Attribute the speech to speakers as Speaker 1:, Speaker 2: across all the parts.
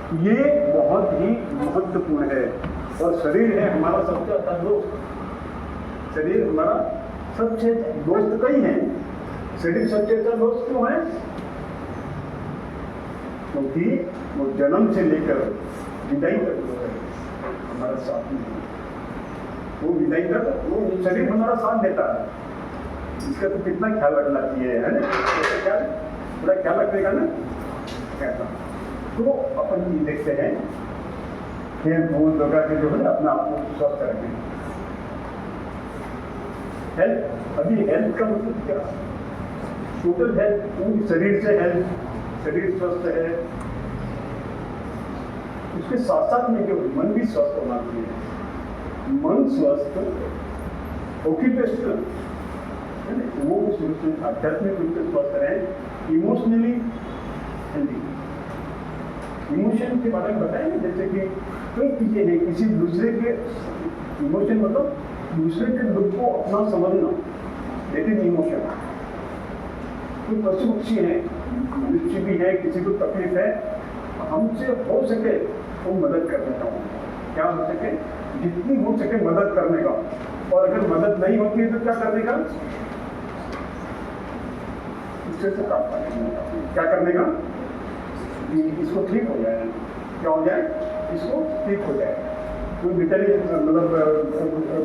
Speaker 1: ये बहुत ही महत्वपूर्ण है। और शरीर है हमारा सबसे अच्छा दोस्त। शरीर हमारा सबसे दोस्त कई हैं। शरीर सबसे अच्छा दोस्त क्यों है? क्योंकि वो जन्म से लेकर विदाई तक जो है हमारा साथ में है। वो विदाई तक वो शरीर हमारा साथ देता है। इसका तो कितना ख्याल रखना चाहिए, है ना? क्या पूरा ख्याल रखने का ना कहता। तो अपन ये देखते हैं खेल कूद वगैरह के जो है अपने आप को स्वस्थ रखें। हेल्थ, अभी हेल्थ का मतलब क्या? टोटल हेल्थ, पूरी शरीर से हेल्थ, शरीर स्वस्थ है, उसके साथ साथ में जो मन भी स्वस्थ होना चाहिए। मन स्वस्थ, ऑक्यूपेशनल वो आध्यात्मिक रूप से स्वस्थ रहे, इमोशनली हेल्दी। इमोशन के बारे में बताएंगे, जैसे कि कई चीजें हैं, किसी दूसरे के इमोशन मतलब दूसरे के दुख को अपना समझना, लेकिन इमोशन कोई पशु पक्षी है, मनुष्य भी है, किसी को तकलीफ है, हमसे हो सके तो मदद करने का, क्या हो सके जितनी हो सके मदद करने का। और अगर मदद नहीं होती है तो क्या करने का? इससे तो काम करने का, क्या करने का? इसको ठीक हो जाए, क्या हो जाए? इसको ठीक हो जाए। कोई बेचारी मतलब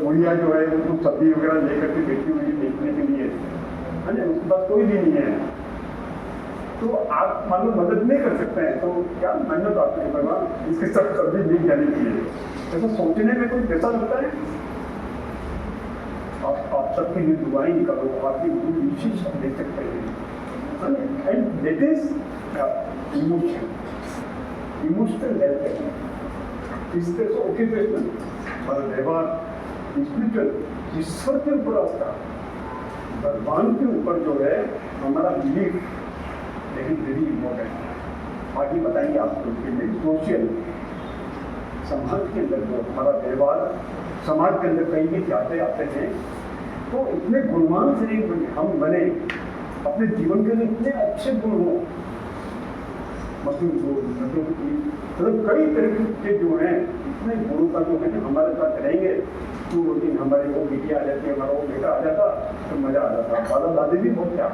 Speaker 1: बुढ़िया जो है उसको सब्जी वगैरह लेकर के बेटी हुई देखने के लिए, है ना, उसके पास कोई भी नहीं है, तो आप मान लो मदद नहीं कर सकते हैं, तो क्या मेहनत आपके भगवान इसके सब सब्जी मिल जानी चाहिए, ऐसा सोचने में कोई पैसा लगता है? आप सबके लिए दुआएं निकालो, आपकी विशेष हम दे सकते हैं। And that is emotion, emotional health. इस तरह से ऑक्यूपेशनल हमारा व्यवहार, स्पिरिचुअल ईश्वर के ऊपर आस्था, भगवान के ऊपर जो है हमारा बिलीफ, लेकिन वेरी इम्पोर्टेंट बाकी बताएंगे आपको के लिए। सोशल, समाज के अंदर जो हमारा व्यवहार, समाज के अंदर कहीं भी जाते आते हैं तो इतने गुणवान से हम बने, अपने जीवन के लिए इतने अच्छे गुण हो, मतलब कई तरह के जो हैं इतने गुणों का जो है हमारे साथ रहेंगे तो लेकिन हमारे वो बेटी आ जाती है, हमारा वो बेटा आ जाता तो मजा आ जाता। दादा दादी भी बहुत क्या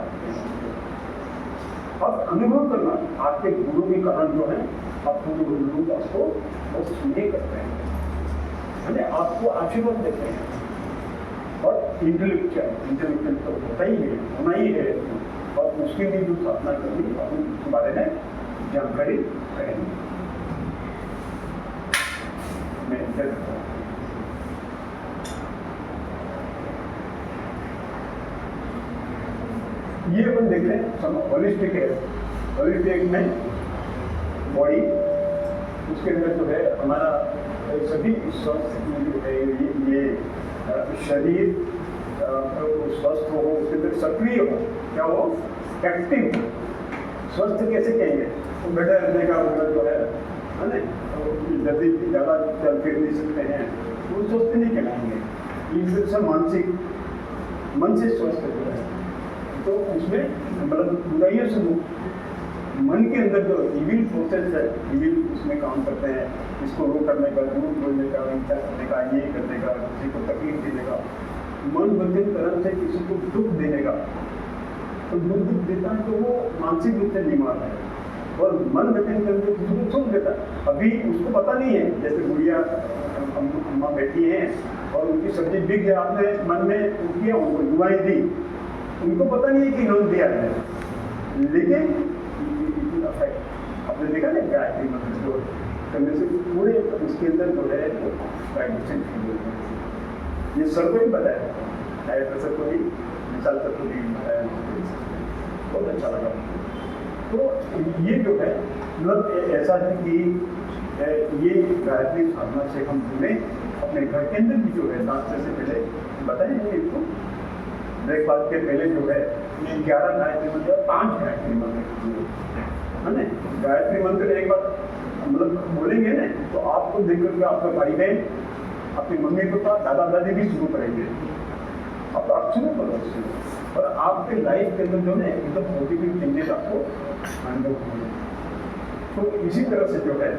Speaker 1: अब अनुभव करना, आपके गुरु के कारण जो है आपको लोग आपको बहुत स्नेह करते हैं, है ना, आपको आशीर्वाद देते हैं। और इंटेलेक्चुअल तो होता ही है, होना ही है, और उसके लिए जो साधना करनी अपन उसके बारे में जानकारी करेंगे। मैं ये अपन देख रहे हैं होलिस्टिक है। होलिस्टिक में बॉडी, उसके अंदर जो है हमारा सभी स्वस्थ जो है ये शरीर स्वस्थ हो, उसके अंदर सक्रिय हो, क्या हो, एक्टिव हो। स्वस्थ कैसे कहेंगे? तो बैठे रहने का मतलब जो है ना, जल्दी ज़्यादा चल फिर नहीं सकते हैं, वो स्वस्थ नहीं कहलाएंगे। एक से मानसिक, मन से स्वस्थ जो है तो उसमें मतलब बुराइयों से मन के अंदर जो इविल फोर्सेस है, इविल उसमें काम करते हैं, इसको वो करने का, झूठ बोलने का, हिंसा करने का, ये करने का, किसी को तकलीफ देने का, मन बंधन तरह से किसी को दुख देने का। तो दुख देता है तो वो मानसिक रूप से बीमार है, और मन बंधन करके किसी को सुख देता है। अभी उसको पता नहीं है, जैसे गुड़िया अम्मा बैठी हैं और उनकी सब्जी बिक गया, आपने मन में किया, उनको दुआएं दी, उनको पता नहीं है कि इन्होंने दिया है, लेकिन आपने देखा ना गायत्री मंत्र जो करने से पूरे उसके अंदर जो है वाइब्रेशन फील होता है। ये सबको ही पता है, डायरेक्टर सबको भी, मिसाल सबको भी बताया, बहुत अच्छा लगा। तो ये जो है मतलब ऐसा है कि ये गायत्री साधना से हम जुड़े, अपने घर के अंदर भी जो है नाश्ते से पहले बताएंगे इसको, ब्रेकफास्ट के पहले जो है 11 गायत्री मंत्र, 5 गायत्री मंत्र, है ना। गायत्री मंत्र एक बार मतलब बोलेंगे ना तो आपको देख करके आपका भाई बहन, अपनी मम्मी पापा, दादा दादी भी शुरू करेंगे। अब आप शुरू करो उससे, और आपके लाइफ के अंदर जो है एकदम पॉजिटिव चेंजेस आपको अनुभव होंगे। तो इसी तरह से जो है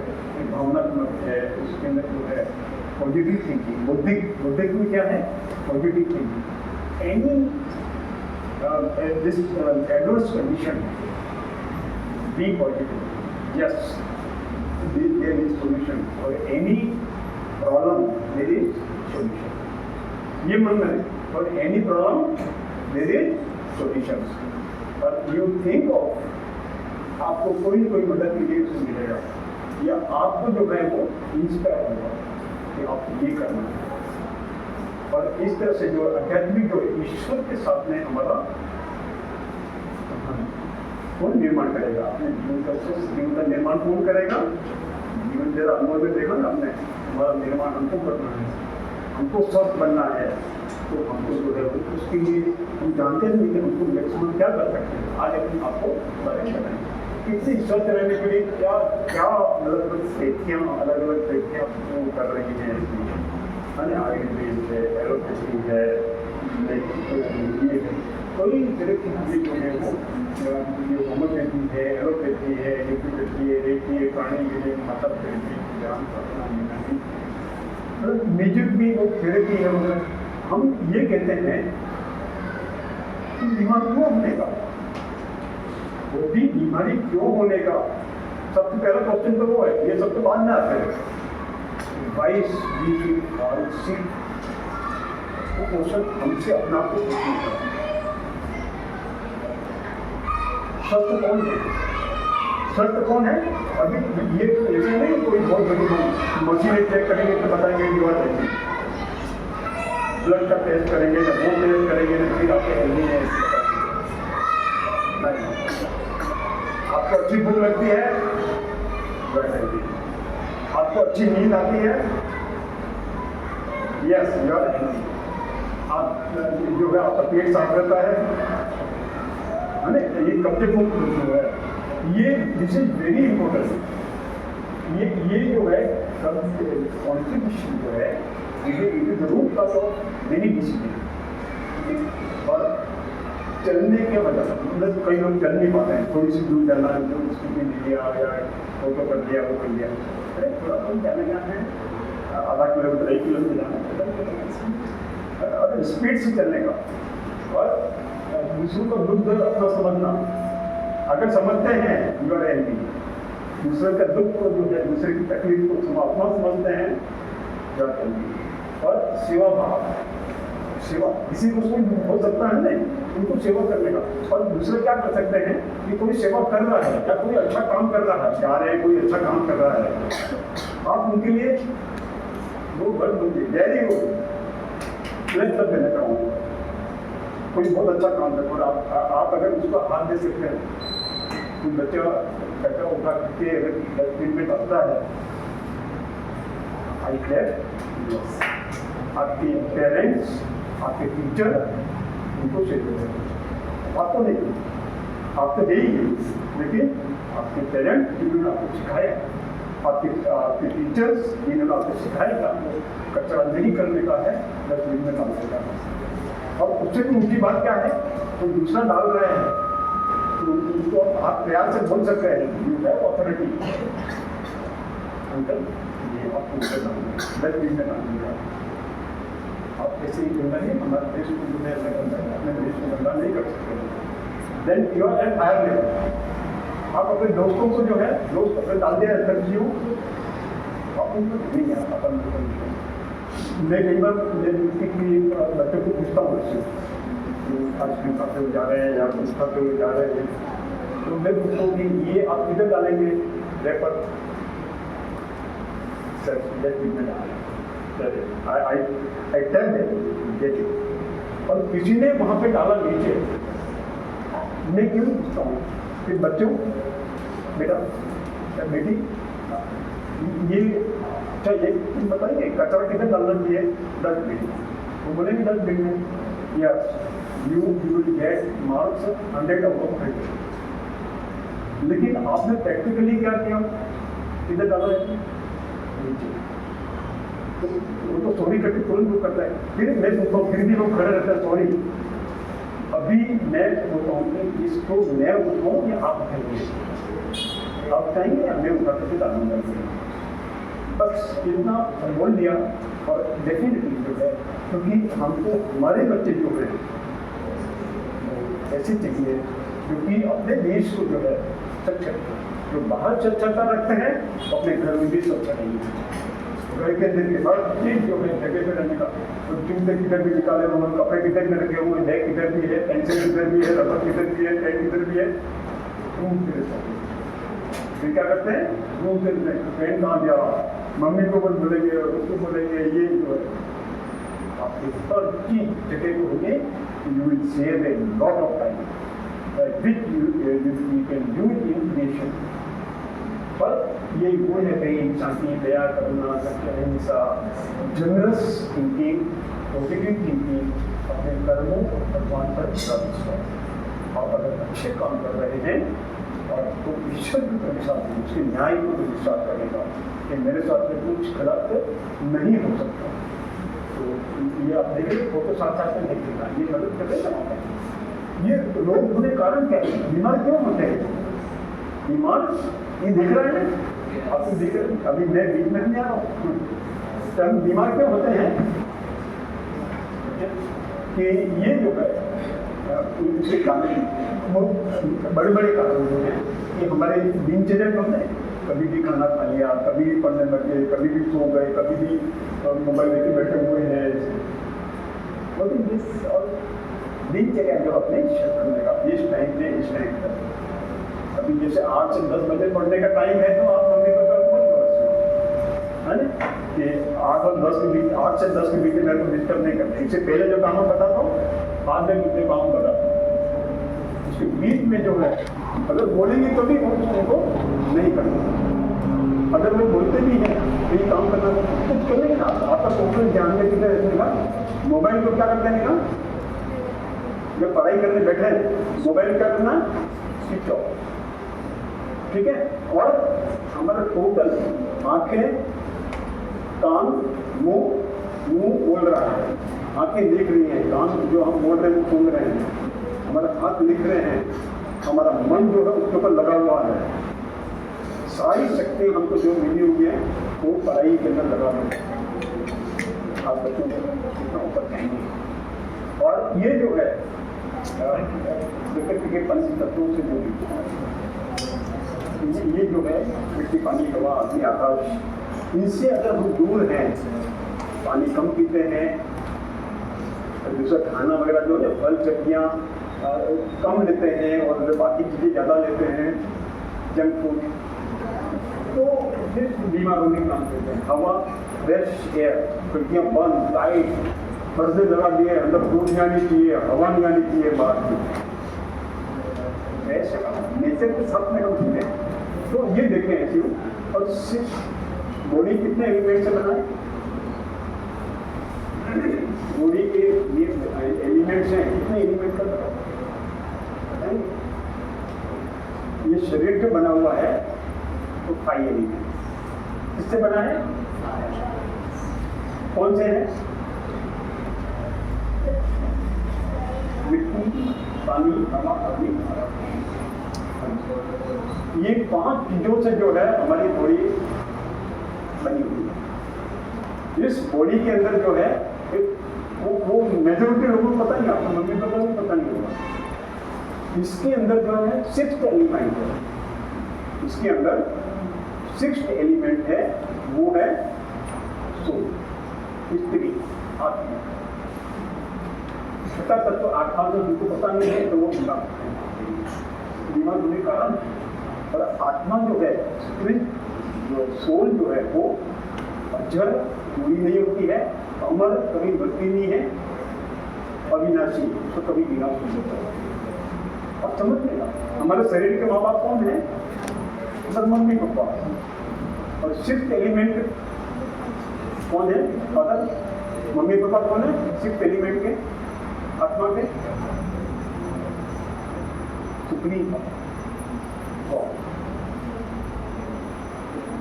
Speaker 1: भावनात्मक है, उसके अंदर जो है पॉजिटिव थिंकिंग, बौद्धिक में क्या है positive thinking. Any this adverse condition, be positive, yes there is solution for any problem, there is solution. ये मन में for any problem there is solution. और यू थिंक ऑफ, आपको कोई ना कोई मदद के लिए उससे मिलेगा, या आपको जो है वो इंस्पायर होगा कि आपको ये करना है। और इस तरह से जो आध्यात्मिक जो ईश्वर के साथ में हमारा कौन निर्माण करेगा, अपने जीवन का निर्माण कौन करेगा? जीवन जरा अनुभव में देखा ना आपने, हमारा निर्माण हमको करना है, हमको स्वस्थ बनना है, तो हमको जो है उसके लिए हम जानते नहीं कि हमको मैक्सिमम क्या कर सकते हैं। आज अपने आपको बारे में बताएं किसी स्वस्थ रहने के लिए क्या क्या अलग अलग व्यक्तियाँ कर रही हैं, है ना, आयुर्वेद है, एलोपैथी है, कोई तरह की चीज़ें जो है वो होम्योपैथी है, एलोपैथी है, न्यूट्रोपैथी है, रेखी है, प्राणी माता थेरेपी, ध्यान मतलब म्यूजिक भी वो थेरेपी है। मतलब हम ये कहते हैं कि बीमार क्यों होने का, वो भी बीमारी क्यों होने का सबसे पहला क्वेश्चन तो वो है, ये सब तो बाद में आते हैं। वाइस वी फॉल सिक, वो क्वेश्चन हमसे अपना को पूछना है। सत्य कौन है? सत्य कौन है? अभी ये ऐसे नहीं कोई बहुत बड़ी मशीनें चेक करेंगे तो बताएंगे कि बात ऐसी, ब्लड का टेस्ट करेंगे ना, वो टेस्ट करेंगे ना, फिर आपको हेल्दी है नहीं। आपको अच्छी भूख लगती है, आपको अच्छी नींद आती है, यस यू आर हेल्दी। आप जो है आपका पेट साफ रहता है ना, ये कब्जे को जो है ये दिस इज वेरी इंपॉर्टेंट। ये जो है कॉन्स्टिट्यूशन जो है it is the root cause of many decision. और चलने के वजह मतलब कई लोग चल नहीं पाते हैं, थोड़ी सी दूर चलना है तो स्कूटी ले लिया या ऑटो कर लिया, वो कर लिया, अरे थोड़ा कम चलने जाना है, आधा किलोमीटर 1 किलोमीटर जाना है, अरे स्पीड से चलने का। और दूसरों का दुख दर्द अपना समझना, अगर समझते हैं यू आर हेल्दी, दूसरे का दुख को जो है, दूसरे की तकलीफ को अपना समझते हैं यू आर हेल्दी। और सेवा भाव, सेवा किसी को हो सकता है नहीं, उनको सेवा करने का। और दूसरे क्या कर सकते हैं कि कोई सेवा कर रहा है या कोई अच्छा काम कर रहा है, जा रहे हैं कोई अच्छा काम कर रहा है, आप उनके लिए वो वर्ड बोलिए वेरी गुड, मैं तब देना चाहूँगा। कोई बहुत अच्छा काम कर और आप अगर उसको हाथ दे सकते हैं, कोई बच्चा उठा के अगर डस्टबिन में डालता है, आई केयर, आपके पेरेंट्स, आपके टीचर उनको चाहिए, आपको नहीं, आप तो यही है, लेकिन आपके पेरेंट्स जिन्होंने आपको सिखाया, आपके टीचर्स जिन्होंने आपको सिखाएगा कचरा नहीं करने का है, डस्टबिन में डालने का है। और उससे भी उनकी बात क्या है, तो दूसरा डाल रहे हैं तो उनको आप प्यार से बोल सकते हैं, यू हैव ऑथोरिटी, अंकल ये आपको डस्टबिन में डालने का। आप ऐसे ही गंदा नहीं, हमारे देश को जो है अपने देश में गंदा नहीं कर सकते। Then you are at higher level. आप अपने दोस्तों को जो है, दोस्त अपने डाल दिया सब्जियों, आप उनको नहीं है अपन। मैं कई बार बच्चों को पूछता हूँ आइसक्रीम खाते हुए जा रहे हैं या कुछ खाते हुए जा रहे हैं, तो मैं पूछता हूँ कि ये आप किधर डालेंगे, रेपर आई टेल देम, और किसी ने वहाँ पे डाला नीचे, मैं क्यों पूछता हूँ कि बच्चों बेटा बेटी ये अच्छा ये तुम बताइए कचरा किधर डालना चाहिए, डस्टबिन। वो बोलेंगे डस्टबिन में, yes you will get marks 100/100। लेकिन आपने प्रैक्टिकली क्या किया, किधर डाला है, नीचे। तो वो तो सॉरी करके तुरंत वो करता है, फिर मैं सोचता हूँ, फिर भी लोग खड़े रहते हैं सॉरी। अभी मैं सोचता हूँ कि इसको मैं उठाऊँ या आप उठाएंगे, आप चाहेंगे मैं उठा करके डालूंगा, बस इतना बोल दिया। और डेफिनेटली जो है, क्योंकि हमको हमारे बच्चे जो है ऐसे चाहिए क्योंकि अपने देश को जो है स्वच्छ, जो बाहर स्वच्छता रखते हैं अपने घर में भी स्वच्छ रहेंगे। घर के अंदर की हर चीज जो है जगह पे रहने का, तो जूते किधर भी निकाले हुए, कपड़े किधर में रखे हुए, बैग किधर भी है, पेंसिल किधर भी है, रबर किधर भी है, पेन किधर भी है, रूम फिर फिर क्या करते हैं, रूम फिर पेन कहाँ गया, मम्मी को बस बोलेंगे, उसको बोलेंगे, ये जो है आपकी हर चीज जगह को होगी, you will save a lot of time which you can do it in nation. पर ये गुण है कई इंसान की, दया, करुणा, सत्य, अहिंसा, जनरस थिंकिंग, पॉजिटिव थिंकिंग, अपने कर्मों और भगवान पर विश्वास। और अगर अच्छे काम कर रहे हैं और तो ईश्वर भी तो विश्वास, उसके न्याय को भी विश्वास करेगा कि मेरे साथ में कुछ गलत नहीं हो सकता। तो ये आप देखें, फोटो साथ साथ में नहीं दिखा, ये मदद करते हैं। ये लोग बुरे कारण क्या है, बीमार क्यों होते हैं? बीमार ये दिख रहा है, आपको दिख रहा है, अभी मैं बीच में नहीं आ रहा हूँ। तो हम बीमार क्यों होते हैं कि ये जो है इसके कारण बड़े बड़े कारण जो हैं कि हमारे दिनचर्या में होते हैं। कभी भी खाना खा लिया, कभी भी पढ़ने लग गए, कभी भी सो गए, कभी भी मोबाइल लेके बैठे हुए हैं। और दिनचर्या जो अपने करने का इस टाइम से इस टाइम तक, अभी जैसे 8 से 10 बजे पढ़ने का टाइम है, तो आप मम्मी पापा को है ना कि 8 और 10 के बीच, 8 से 10 के बीच मेरे को डिस्टर्ब नहीं करते। इससे पहले जो काम बताता हूँ, बाद में कितने काम बताता हूँ, उसके बीच में जो है अगर बोलेंगे तो भी उनको नहीं करना। अगर वो बोलते भी हैं तो ये काम करना कुछ करेंगे ना, आपका फोकस ध्यान में किधर रखने का, मोबाइल को क्या कर देने का, जब पढ़ाई करने बैठे मोबाइल क्या करना, स्विच ऑफ, ठीक है। और हमारा टोटल आंखें, कान, मुंह बोल रहा है, आंखें देख रही हैं, कान जो हम बोल रहे हैं सुन रहे हैं, हमारा हाथ लिख रहे हैं, हमारा मन जो है उसके ऊपर लगा हुआ है। सारी शक्ति हमको जो मिली हुई है वो पढ़ाई के अंदर लगा हुआ है। आप बच्चों को ऊपर कहेंगे। और ये जो है प्रकृति के पंच तत्वों से जुड़ी, ये जो है मिट्टी, पानी, हवा, अग्नि, आकाश, इनसे अगर हम दूर हैं, पानी कम पीते हैं, दूसरा खाना वगैरह जो है फल सब्जियाँ कम लेते हैं और बाकी चीज़ें ज़्यादा लेते हैं, जंक फूड, तो फिर बीमार होने का काम करते हैं। हवा, फ्रेश एयर, खिड़कियाँ बंद, लाइट, पर्दे लगा दिए, अंदर धूप नहीं आनी चाहिए, हवा नहीं आनी चाहिए बाहर की, ऐसे नेचर के साथ में हम जीते हैं। तो ये देखें ऐसी। और सिर्फ बॉडी कितने एलिमेंट से बना है, बॉडी के ये एलिमेंट्स हैं, कितने एलिमेंट का बना है, ये शरीर जो बना हुआ है तो 5 एलिमेंट किससे बना है, कौन से हैं, मिट्टी, पानी, हवा, अग्नि, ये 5 चीजों से जो है हमारी बॉडी बनी हुई है। इस बॉडी के अंदर जो है वो मेजोरिटी लोगों को पता नहीं, आपको मम्मी पापा को पता नहीं होगा। इसके अंदर जो है 6th एलिमेंट है, इसके अंदर 6th एलिमेंट है, वो है सोल, स्त्री, आत्मा। छठा तत्व आत्मा जो जिनको पता नहीं है तो वो बीमार होने का कारण। और आत्मा जो है, स्पिरिट जो सोल जो है, वो अजर, पूरी नहीं होती है, अमर, कभी मरती नहीं है, अविनाशी, तो कभी विनाश नहीं होता है। अब समझ लेगा, हमारे शरीर के माँ बाप कौन है, सर मम्मी पापा। और 6th एलिमेंट कौन है, फादर, मम्मी पापा कौन है 6th एलिमेंट के, आत्मा के, supreme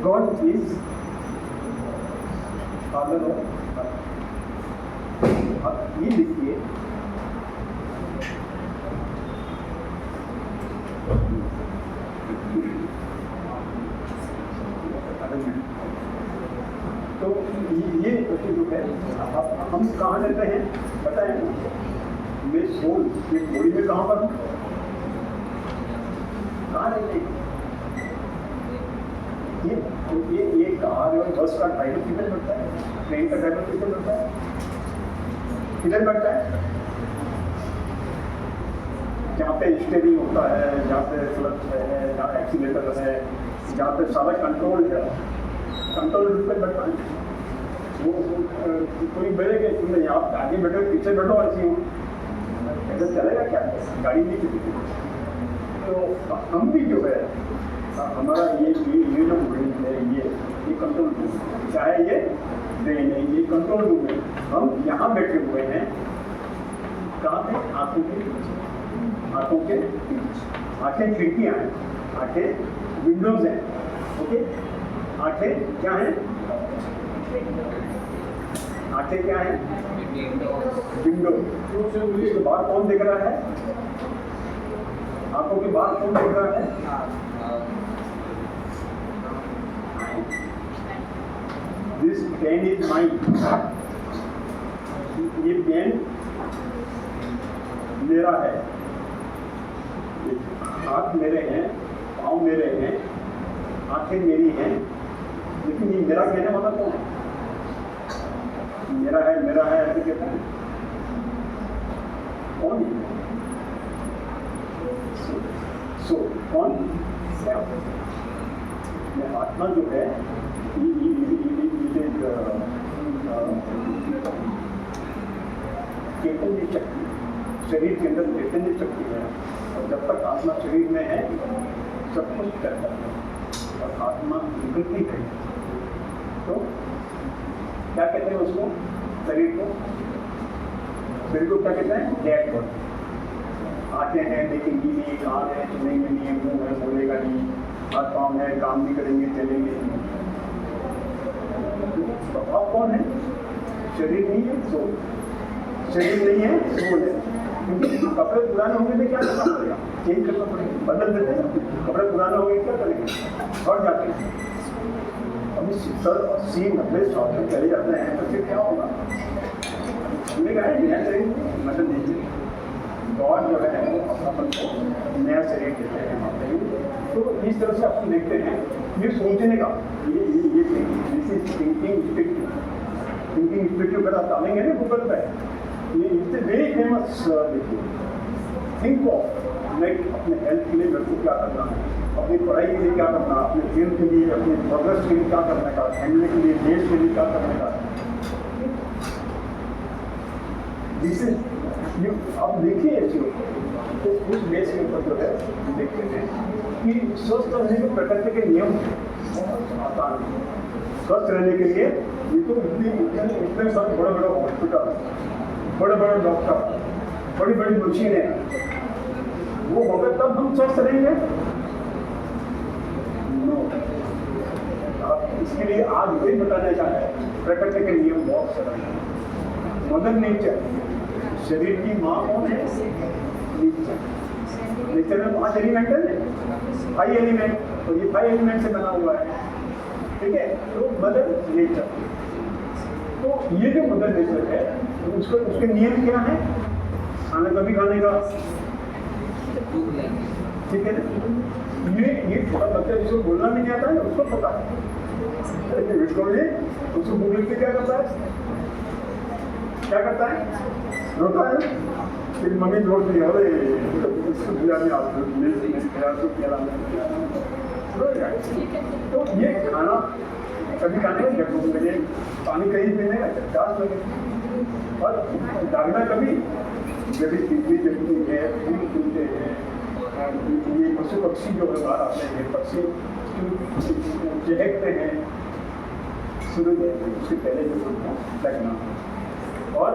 Speaker 1: God is father of. अब ये लिखिए, तो ये जो है हम कहाँ रहते हैं पता है ना? मैं सोल ये बॉडी में कहाँ पर हूँ, कहाँ रहते हैं? ये कार और बस का ड्राइवर किधर बैठता है, ट्रेन का ड्राइवर किधर बैठता है, किधर बैठता है? जहाँ पे स्टीयरिंग होता है, जहाँ पे क्लच है, जहाँ एक्सीलेटर है, जहाँ पे सारा कंट्रोल है, कंट्रोल रूम पे बैठा है वो कोई बोलेगा तुमने आप आगे बैठो पीछे बैठो ऐसी ऐसा चलेगा क्या? गाड़ी नहीं चलती। तो हम भी जो है हमारा ये जो ब्रेन है ये कंट्रोल रूम, चाहे ये ब्रेन है ये कंट्रोल रूम है। हम यहाँ बैठे हुए हैं कहाँ पे? आंखों के आंखें खिड़कियाँ हैं, आंखें विंडोज हैं, ओके? आंखें क्या हैं? आंखें क्या हैं? विंडो। इसके बाहर कौन दिख रहा है? आंखों के बाहर कौन दिख रहा है? This pen is mind. ये पेन मेरा है, हाथ मेरे हैं, पाँव मेरे हैं, आंखें मेरी हैं, लेकिन ये मेरा कहने वाला कौन है? मेरा है ऐसे कहते हैं कौन? सो कौन? आत्मा जो है चैतन्य शक्ति, शरीर के अंदर चैतन्य शक्ति है, और जब तक आत्मा शरीर में है सब कुछ करता है, और आत्मा निकलती है तो क्या कहते हैं उसको? शरीर को क्या कहते हैं? Dead body. आते हैं देखेंगी नहीं, कान है सुनेंगे नहीं, मुंह है बोलेगा नहीं, हाथ पाँव है काम नहीं करेंगे चलेंगे नहीं। तो अब कौन है? शरीर नहीं है, सोल। शरीर नहीं है, सोल है। क्योंकि कपड़े पुराने होंगे तो क्या करना पड़ेगा? चेंज करना पड़ेगा, बदल देते हैं। कपड़े पुराने होंगे क्या करेंगे? हट जाते हैं। अभी 70, 80, 90 साल में चले जाते हैं तो फिर क्या होगा? हमने कहा है नया शरीर मतलब दीजिए, गॉड जो है वो अपन को नया शरीर देते हैं। तो इस तरह से अपन देखते हैं ये सोचने का ये थिंकिंग स्पिरिट अगर डालेंगे ना गूगल पे, ये इट्स वेरी फेमस। देखिए थिंक ऑफ लाइक अपने हेल्थ के लिए मेरे को क्या करना है, अपनी पढ़ाई के लिए क्या करना, अपने खेल के लिए, अपने प्रोग्रेस के लिए क्या करने का, फैमिली के लिए, देश के लिए क्या करने का। जिससे आप देखिए ऐसे तो उस बेस के ऊपर जो है देखते हैं कि स्वस्थ रहने के प्रकृति के नियम बहुत आसान है। स्वस्थ रहने के लिए ये तो इतने सारे बड़े बड़े हॉस्पिटल, बड़े बड़े डॉक्टर, बड़ी बड़ी मशीनें, वो होगा तब हम स्वस्थ रहेंगे। इसके लिए आज वही बताना चाहते हैं प्रकृति के नियम बहुत सरल है। मदर नेचर, शरीर की माँ कौन है? नेचर। नेचर में 5 एलिमेंट है ना, 5 एलिमेंट, तो ये 5 एलिमेंट से बना हुआ है, ठीक है? तो मदर नेचर, तो ये जो मदर नेचर है उसके नियम क्या है? खाना कभी खाने का, ठीक है ना? ये छोटा बच्चा जिसको बोलना भी नहीं आता है उसको पता है, उसको बोलने के क्या करता है? क्या करता है? रोता है। फिर मम्मी रोटी अरे तो ये खाना कभी खाने का जब भूख लगे, पानी कहीं पीने का जब प्यास लगे, और जागना कभी जब तीसरी जगती है, फूल खिलते हैं, ये पशु पक्षी जो है बाहर आते हैं, पक्षी चहकते हैं, सूरज उससे पहले जो लगना, और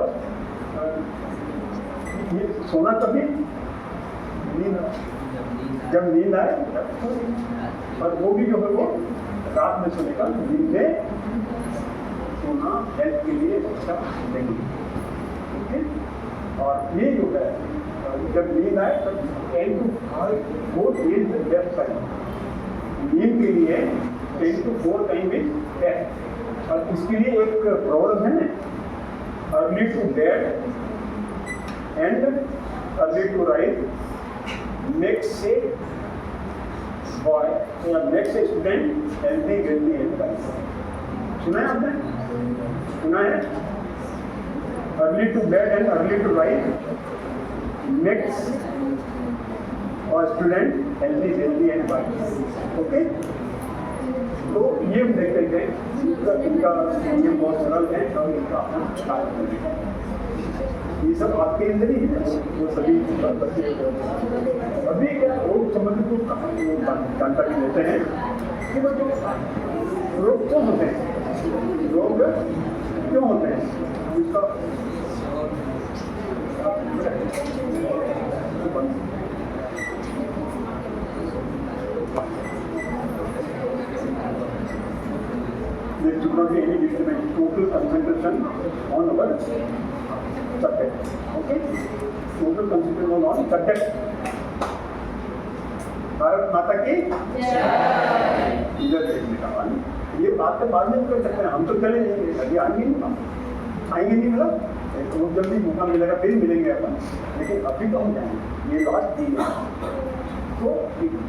Speaker 1: ये सोना कभी नींद, जब नींद आए और वो भी जो है वो रात में सोने का, नींद में सोना हेल्थ के लिए अच्छा नहीं, ठीक है? और ये जो है जब नींद आए तब 10 to 4 days बेस्ट टाइम नींद के लिए, 10 to 4 टाइम इज बेस्ट और इसके लिए एक प्रॉब्लम है, early to bed and early to rise makes a boy या makes a student healthy wealthy and wise. सुना है आपने? सुना है? Early to bed and early to rise makes और student healthy wealthy and wise. Okay, तो ये हम देख लेते हैं, इनका ये बहुत सरल है और इनका अपना स्टार्ट करेंगे। ये सब आपके अंदर ही है, वो सभी बच्चे अभी क्या रोग संबंधित को जानकारी देते हैं कि वो जो रोग क्यों होते हैं, रोग क्यों होते हैं, इसका there should not be any disturbance, total concentration on our subject. Okay, total concentration on subject. Bharat माता की जय। इधर देखने का ये बात तो बाद में कर सकते हैं, हम तो चले जाएंगे, अभी आएंगे नहीं, आएंगे नहीं, मतलब वो जल्दी मौका मिलेगा फिर मिलेंगे अपन, लेकिन अभी तो हम जाएंगे, ये लास्ट दिन है। तो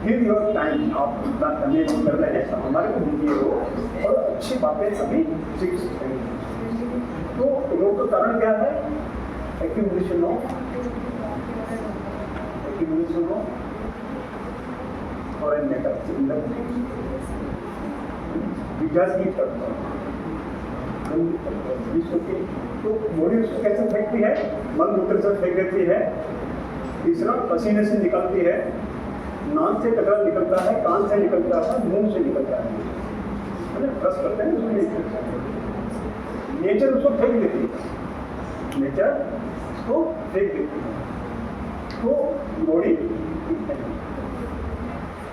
Speaker 1: गिव योर टाइम, आप इतना करने कर रहे हैं, हमारे को दीजिए हो और अच्छी बातें सभी सीख सकते हैं। तो रोग का कारण क्या है? Accumulation of foreign metals in the विकास की तो बॉडी उसको कैसे फेंकती है? मल मूत्र से फेंक देती है। तीसरा पसीने से निकलती है, नाक से कचरा निकलता है, कान से निकलता है, मुंह से निकलता है, ब्रश करते हैं उसमें नेचर उसको फेंक देती है, नेचर उसको फेंक देती है। तो बॉडी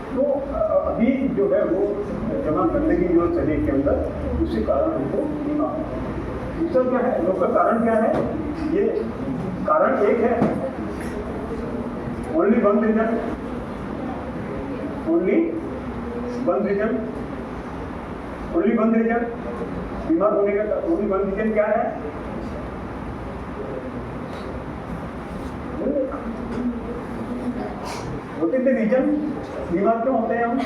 Speaker 1: तो अभी जो है वो जमा करने की जो शरीर के अंदर, उसी कारण हमको बीमार है। दूसरा क्या है, रोग का कारण क्या है? ये कारण एक है, only one reason, only one reason बीमार होने का ओनली वन रीजन क्या है? होते थे रीजन बीमार क्यों होते हैं हम?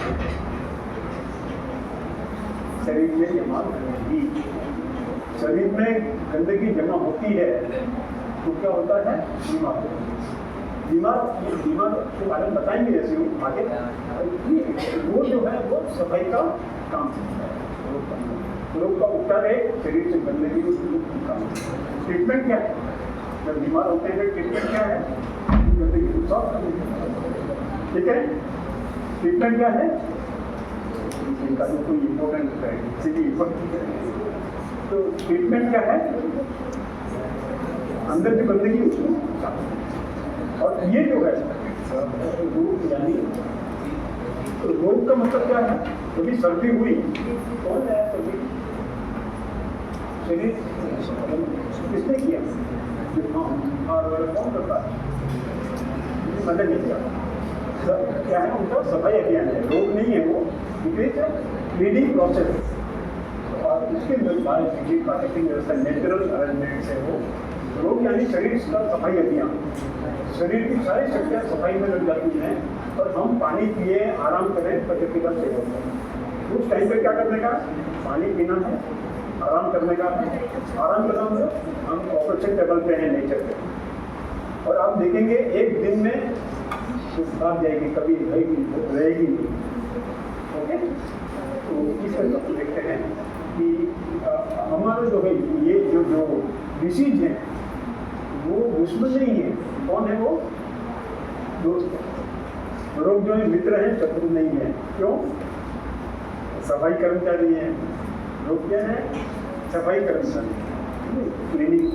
Speaker 1: शरीर में जमा गंदगी, शरीर में गंदगी जमा होती है तो क्या होता है? बीमार के बारे में बताएंगे जैसे आगे। वो जो है वो सफाई का काम है, रोग का उपचार है, शरीर से गंदगी को काम। ट्रीटमेंट क्या है? जब बीमार होते हैं ट्रीटमेंट क्या है? गंदगी को साफ करना, ठीक है। ट्रीटमेंट क्या है? इनका तो कोई इम्पोर्टेंट होता है, तो ट्रीटमेंट क्या है? अंदर की गंदगी उसको साफ। और ये जो है रोग, यानी रोग का मतलब क्या है? कभी सर्दी हुई, कौन है सर्दी? शरीर किसने किया? और कौन करता है? मदद नहीं किया। क्या है उनका? सफाई अभियान है, रोग नहीं है वो, इट इज क्लीनिंग प्रोसेस। और इसके प्राकृतिक व्यवस्था, नेचुरल अरेंजमेंट है वो। रोग यानी शरीर का सफाई अभियान, शरीर की सारी शक्तियाँ सफाई में लग जाती हैं और हम पानी पिए, आराम करें, प्रकृति का सेवन करें। उस टाइम पे क्या करने का? पानी पीना है, आराम करने का है। आराम करना मतलब हम ऑपरेशन टेबल पे हैं नेचर पे, और आप देखेंगे एक दिन में भाग जाएगी, कभी रहेगी नहीं। ओके, तो इस तरह से देखते हैं कि हमारा जो है ये जो डिसीज है वो दुश्मन नहीं है। कौन है वो? दोस्त है। रोग जो है मित्र है, शत्रु नहीं है। क्यों? सफाई कर्मचारी है। रोग क्या है? सफाई कर्मचारी, क्लीनिंग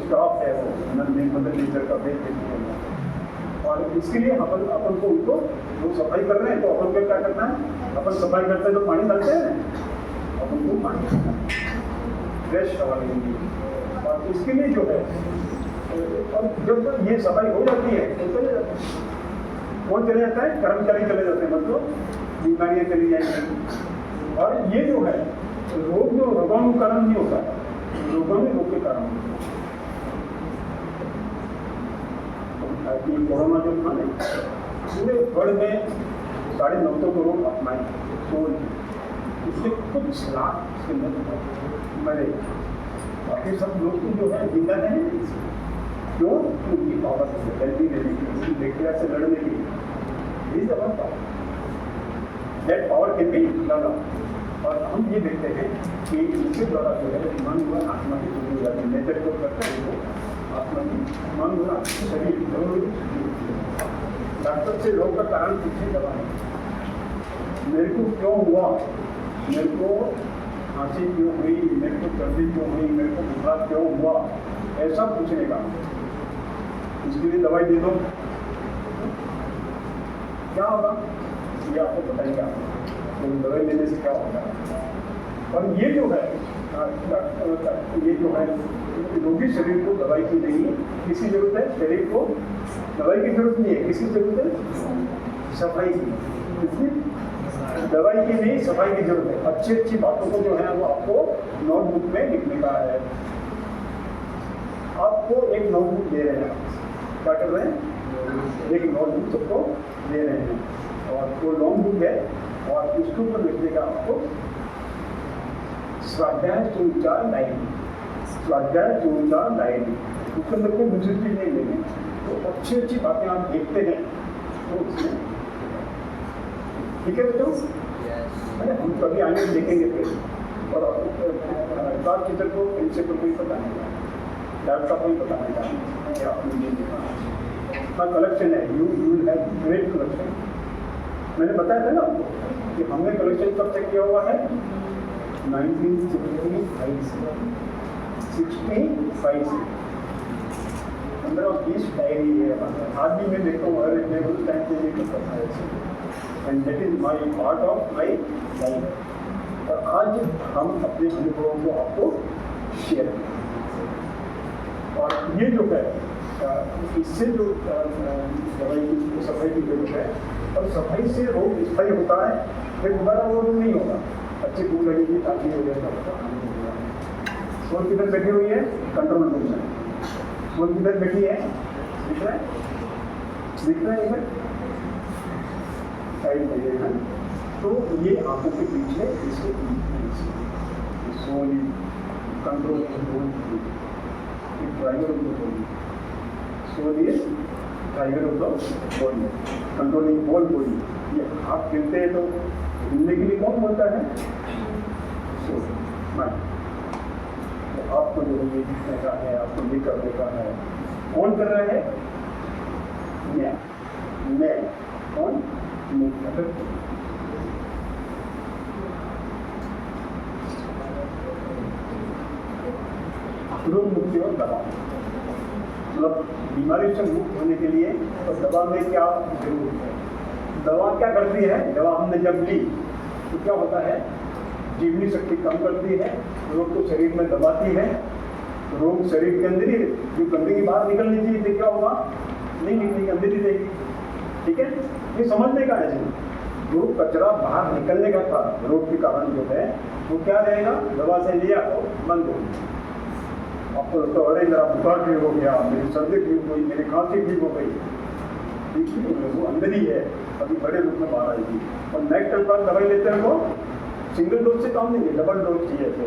Speaker 1: स्टाफ है, मदर नेचर का भेज देती है। और इसके लिए अपन को उनको वो सफाई कर रहे हैं तो अपन को क्या करना है? अपन सफाई करते हैं तो पानी डालते हैं, अपन को पानी फ्रेश हवा लेंगे। और इसके लिए जो है, और जब ये सफाई हो जाती है तो चले जाते हैं। कौन चले जाता है? कर्मचारी चले जाते हैं, मतलब बीमारियाँ चली जाएंगी। और ये जो है रोग जो रोगाणु कारण नहीं होता है, रोगाणु रोग के कारण होता है। कोरोना जो था ना, पूरे वर्ल्ड में 950 करोड़ अपनाए तो उससे कुछ लाख इसके अंदर मरे, बाकी सब लोग जो है जिंदा नहीं। क्यों? उनकी पावर जल्दी लेने की, बैक्टीरिया से लड़ने की that power can be learn. और हम ये देखते हैं कि इसके द्वारा जो है मन हुआ आत्मा की जुड़ी हो जाती है। नेचर को करते हैं वो आत्मा की, मन हुआ शरीर दोनों। डॉक्टर से रोग का कारण पूछे दवा है, मेरे को क्यों हुआ, मेरे को खांसी क्यों हुई, मेरे को सर्दी क्यों हुई, मेरे को बुखार क्यों हुआ, ऐसा पूछने का। इसके लिए दवाई दे दो, क्या होगा ये आपको बताएंगे। तो दवाई लेने से क्या होगा। और ये जो है रोगी शरीर को दवाई की नहीं, किसी जरूरत है, शरीर को दवाई की जरूरत नहीं है, किसी जरूरत है सफाई की। दवाई की नहीं, सफाई की जरूरत है। अच्छी अच्छी बातों को जो है वो आपको नोटबुक में लिखने का है। आपको एक नोटबुक दे रहे हैं, क्या कर रहे हैं, एक नोटबुक सबको दे रहे हैं और वो लॉन्ग बुक है और उसके ऊपर लिखने का आपको स्वाध्याय 4 डायरी, स्वाध्याय 4 डायरी। उसके अंदर कोई दूसरी चीज नहीं लेंगे, तो अच्छी अच्छी बातें आप देखते हैं तो उसमें ठीक है बच्चों। अरे हम कभी आगे देखेंगे फिर। और क्लास टीचर को प्रिंसिपल को ही पता नहीं, डॉक्टर को ही पता नहीं कि आपने ये देखा। कलेक्शन है, you will have great collection. मैंने बताया था ना आपको कि हमने कलेक्शन कब तक किया हुआ है, 1965 से 15-20 डायरी है। आज भी मैं देखता हूँ हर एक लेवल टाइम से ये करता है, and that is my part of my life. और आज हम अपने अनुभवों को आपको शेयर करें। और ये जो है इससे जो दवाई की सफाई की जरूरत है, और सफाई से रोग स्थायी होता है, फिर दोबारा वो रोग नहीं होगा। अच्छी भूख लगेगी, ताकि हो जाएगा। सोल किधर बैठी हुई है, कंट्रोल रूम में। सोल किधर बैठी है, दिख रहा है, दिख रहा है इधर साइड में है। तो ये आंखों के पीछे इसके soul control driver of the body. Soul is driver of the body, controlling whole body. ये हाथ गिरते हैं तो हिलने के लिए कौन बोलता है, सोल माइंड। तो आपको जो ये दिखने का है, आपको ये करने का है, कौन कर रहा है, मैं कौन, मैं रोग मुक्ति और दवा, मतलब बीमारी से मुक्त होने के लिए तो दवा में क्या जरूरत है। दवा क्या करती है, दवा हमने जब ली तो क्या होता है, जीवनी शक्ति कम करती है, रोग को शरीर में दबाती है। रोग शरीर के अंदर ही, जो गंदगी बाहर निकलनी चाहिए तो क्या होगा, नहीं निकलेगी, अंदर ही रहेगी। ठीक है, ये समझने का है। जो कचरा बाहर निकलने का था रोग के कारण जो है, वो क्या रहेगा, दवा से लिया तो बंद हो गया। आपको लगता है अरे मेरा बुखार ठीक हो गया, मेरी सर्दी ठीक हो गई, मेरी खांसी ठीक हो गई, ठीक है, वो अंदर ही है, अभी बड़े रूप में बाहर आएगी। और नेक्स्ट टाइम दवाई लेते हैं वो सिंगल डोज से काम नहीं है, डबल डोज चाहिए। तो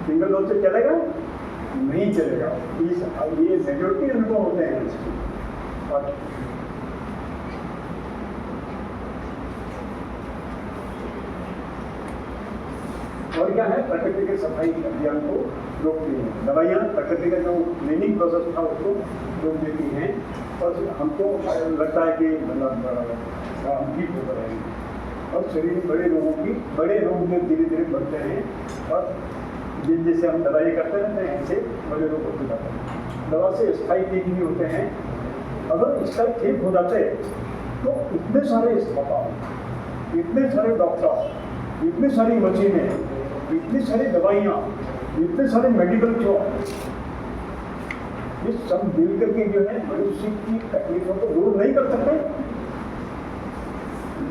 Speaker 1: सिंगल डोज से चलेगा नहीं चलेगा। ये मेजोरिटी अनुभव होते हैं इसकी। और क्या है, प्रकृति के सफाई अभियान को रोकती हैं दवाइयाँ। प्रकृति का जो क्लीनिंग प्रोसेस था उसको रोक देती हैं, और हमको लगता है कि मतलब हम ठीक हो रहेंगे। और शरीर में बड़े रोग में धीरे धीरे बढ़ते हैं, और जैसे हम दवाई करते रहते हैं ऐसे बड़े रोग होते जाते हैं। दवा से स्थायी ठीक नहीं होते हैं। अगर स्थायी ठीक हो जाते तो इतने सारे अस्पताल, इतने सारे डॉक्टर, इतनी सारी मशीनें, इतनी सारी दवाइयाँ, इतने सारे मेडिकल शॉप, ये सब मिल करके जो है मनुष्य की तकलीफों को दूर नहीं कर सकते,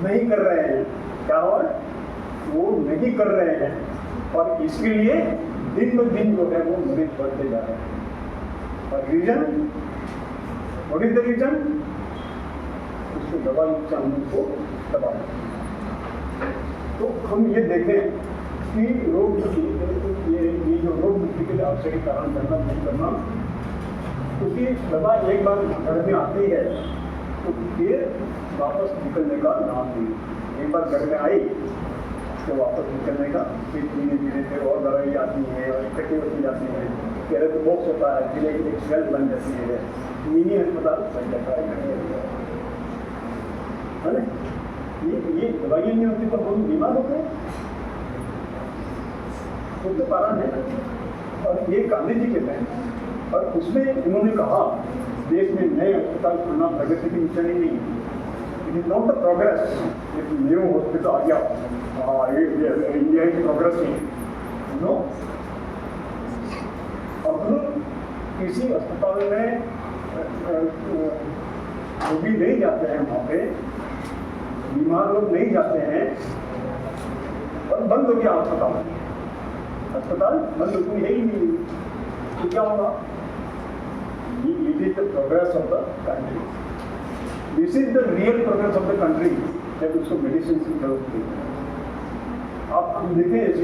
Speaker 1: नहीं कर रहे हैं। क्या हुआ, वो नहीं कर रहे हैं। और इसके लिए दिन ब दिन जो है वो मरीज बढ़ते जा रहे हैं। और reason, what is the reason? उसको दवा से हम उनको दबा दें। तो हम ये देखें कि रोग ये जो रोग मुक्ति के लिए आवश्यक कारण करना नहीं करना, क्योंकि दवा एक बार घर में आती है तो फिर वापस निकलने का नाम नहीं। एक बार घर में आई तो वापस निकलने का फिर धीरे धीरे फिर और दवाई आती है और इकट्ठी होती जाती है, पहले तो बॉक्स होता है, फिर एक सेल बन जाती है, मिनी अस्पताल बन जाता है ना। ये दवाइयाँ नहीं होती तो हम बीमार होते हैं, तो कारण है। और ये गांधी जी के हैं और उसमें उन्होंने कहा देश में नए अस्पताल खुलना प्रगति की निशानी नहीं है। It is not the progress, एक न्यू हॉस्पिटल आ गया, इंडिया की प्रोग्रेस नहीं नो। अब किसी अस्पताल में रोगी नहीं जाते हैं, वहाँ पे बीमार लोग नहीं जाते हैं और बंद हो गया अस्पताल बंद हो है ही नहीं, तो क्या होगा? It is the progress of the country, this is the real progress of the country, जब उसको मेडिसिन की जरूरत नहीं। आप देखें ऐसी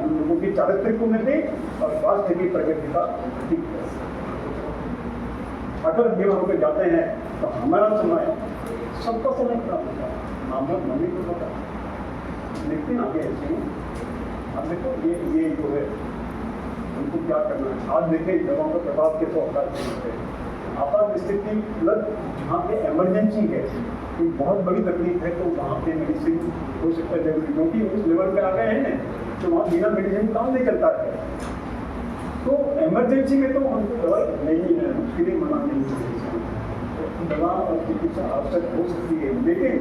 Speaker 1: लोगों की चारित्रिक उन्नति और स्वास्थ्य की प्रगति का ठीक है। अगर बीमार होकर जाते हैं तो हमारा समय सबका समय खराब होता है, हमारा मम्मी को पता, लेकिन आगे ऐसे अब देखो ये जो है उनको क्या करना है। आज देखें दवाओं का प्रभाव कैसे होता है। आपात स्थिति मतलब जहाँ पे इमरजेंसी है, कोई बहुत बड़ी तकलीफ है तो वहाँ पे मेडिसिन हो सकता है जरूरी, क्योंकि उस लेवल पे आ गए हैं ना तो वहाँ बिना मेडिसिन काम नहीं चलता है। तो इमरजेंसी में तो हमको दवाई नहीं है, उसके लिए मना नहीं है, दवा और चिकित्सा आवश्यक हो सकती है, लेकिन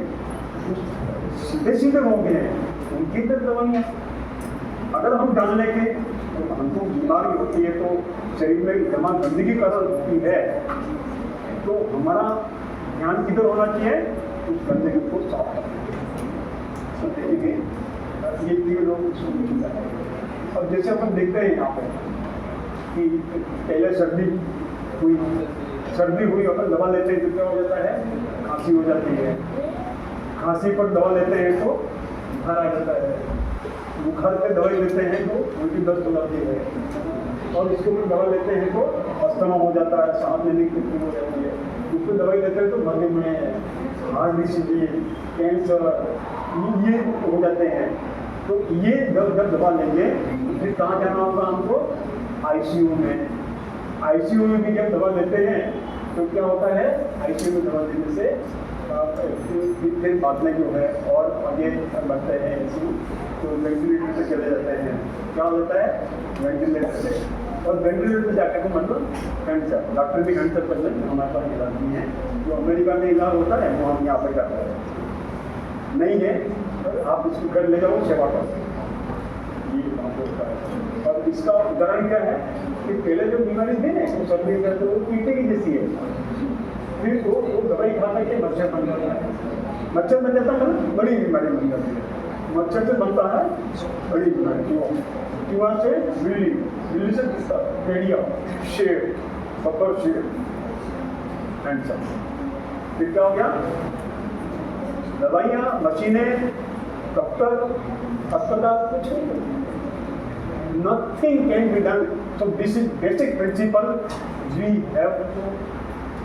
Speaker 1: सीधे सीधे रोग हैं उनकी तो दवाइयाँ अगर हम जान लें कि हमको बीमारी होती है तो शरीर में जमा गंदगी कारण होती है, तो हमारा ध्यान किधर होना चाहिए? उस गंदगी को साफ करना। ये तीन लोग और जैसे अपन देखते हैं यहाँ पे कि पहले सर्दी हुई अपन दवा लेते हैं तो क्या हो जाता है? खांसी हो जाती है, खांसी पर दवा लेते हैं तो बुखार आ जाता है, बुखार पे दवाई लेते हैं तो उल्टी दर्द हो जाती है, और इसके ऊपर दवा लेते हैं तो अस्थमा हो जाता है, सांस लेने की तकलीफ हो जाती है, उस पर दवाई लेते हैं तो मधुमेह, हार्ट डिसीज, कैंसर ये हो जाते हैं। तो ये जब दवा लेंगे फिर कहाँ जाना होगा हमको? आईसीयू में। आईसीयू में भी जब दवा लेते हैं तो क्या होता है? आईसीयू में दवा लेने से फिर बाद में जो है और आगे बढ़ते हैं आईसीयू तो वेंटिलेटर पे चले जाते हैं। क्या होता है? वेंटिलेटर से, और वेंटिलेटर पे जाकर के मतलब कैंसर, डॉक्टर भी कैंसर पर हमारे पास इलाज नहीं है, जो अमेरिका में इलाज होता है वो हम यहाँ पर करते हैं, नहीं है आप इसको घर ले जाओ, सेवा करो, ये बात होता है। और इसका उदाहरण क्या है कि पहले जो बीमारी थी ना वो सर्दी का तो कीटे की जैसी है, फिर वो दवाई खाने के मच्छर बन जाता है, मच्छर बन जाता है मतलब बड़ी बीमारी बन जाती है, मच्छर से बनता है बड़ी बीमारी, चूहा से बिल्ली, बिल्ली से भेड़िया, शेर, बब्बर शेर, कैंसर। फिर क्या हो गया? दवाइयाँ, मशीनें, डॉक्टर, अस्पताल कुछ नहीं, nothing can be done. So this is basic principle we have to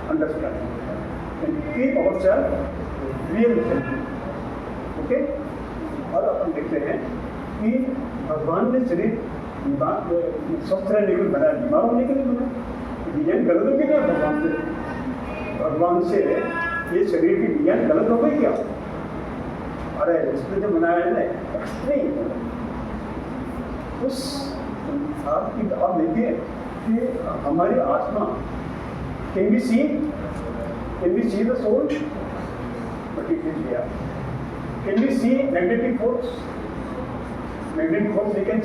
Speaker 1: understand and keep ourselves real healthy. Okay? और अपन देखते हैं कि भगवान ने शरीर स्वस्थ रहने के लिए बनाया, बीमार होने के लिए बनाया। विज्ञान गलत हो गया भगवान से? भगवान से ये शरीर की विज्ञान गलत हो गई क्या? अरे इसने जो बनाया है ना नहीं, उस आपकी आप देखिए कि हमारी आत्मा can be see the soul, but it is here. Can be see magnetic force? Magnetic force we can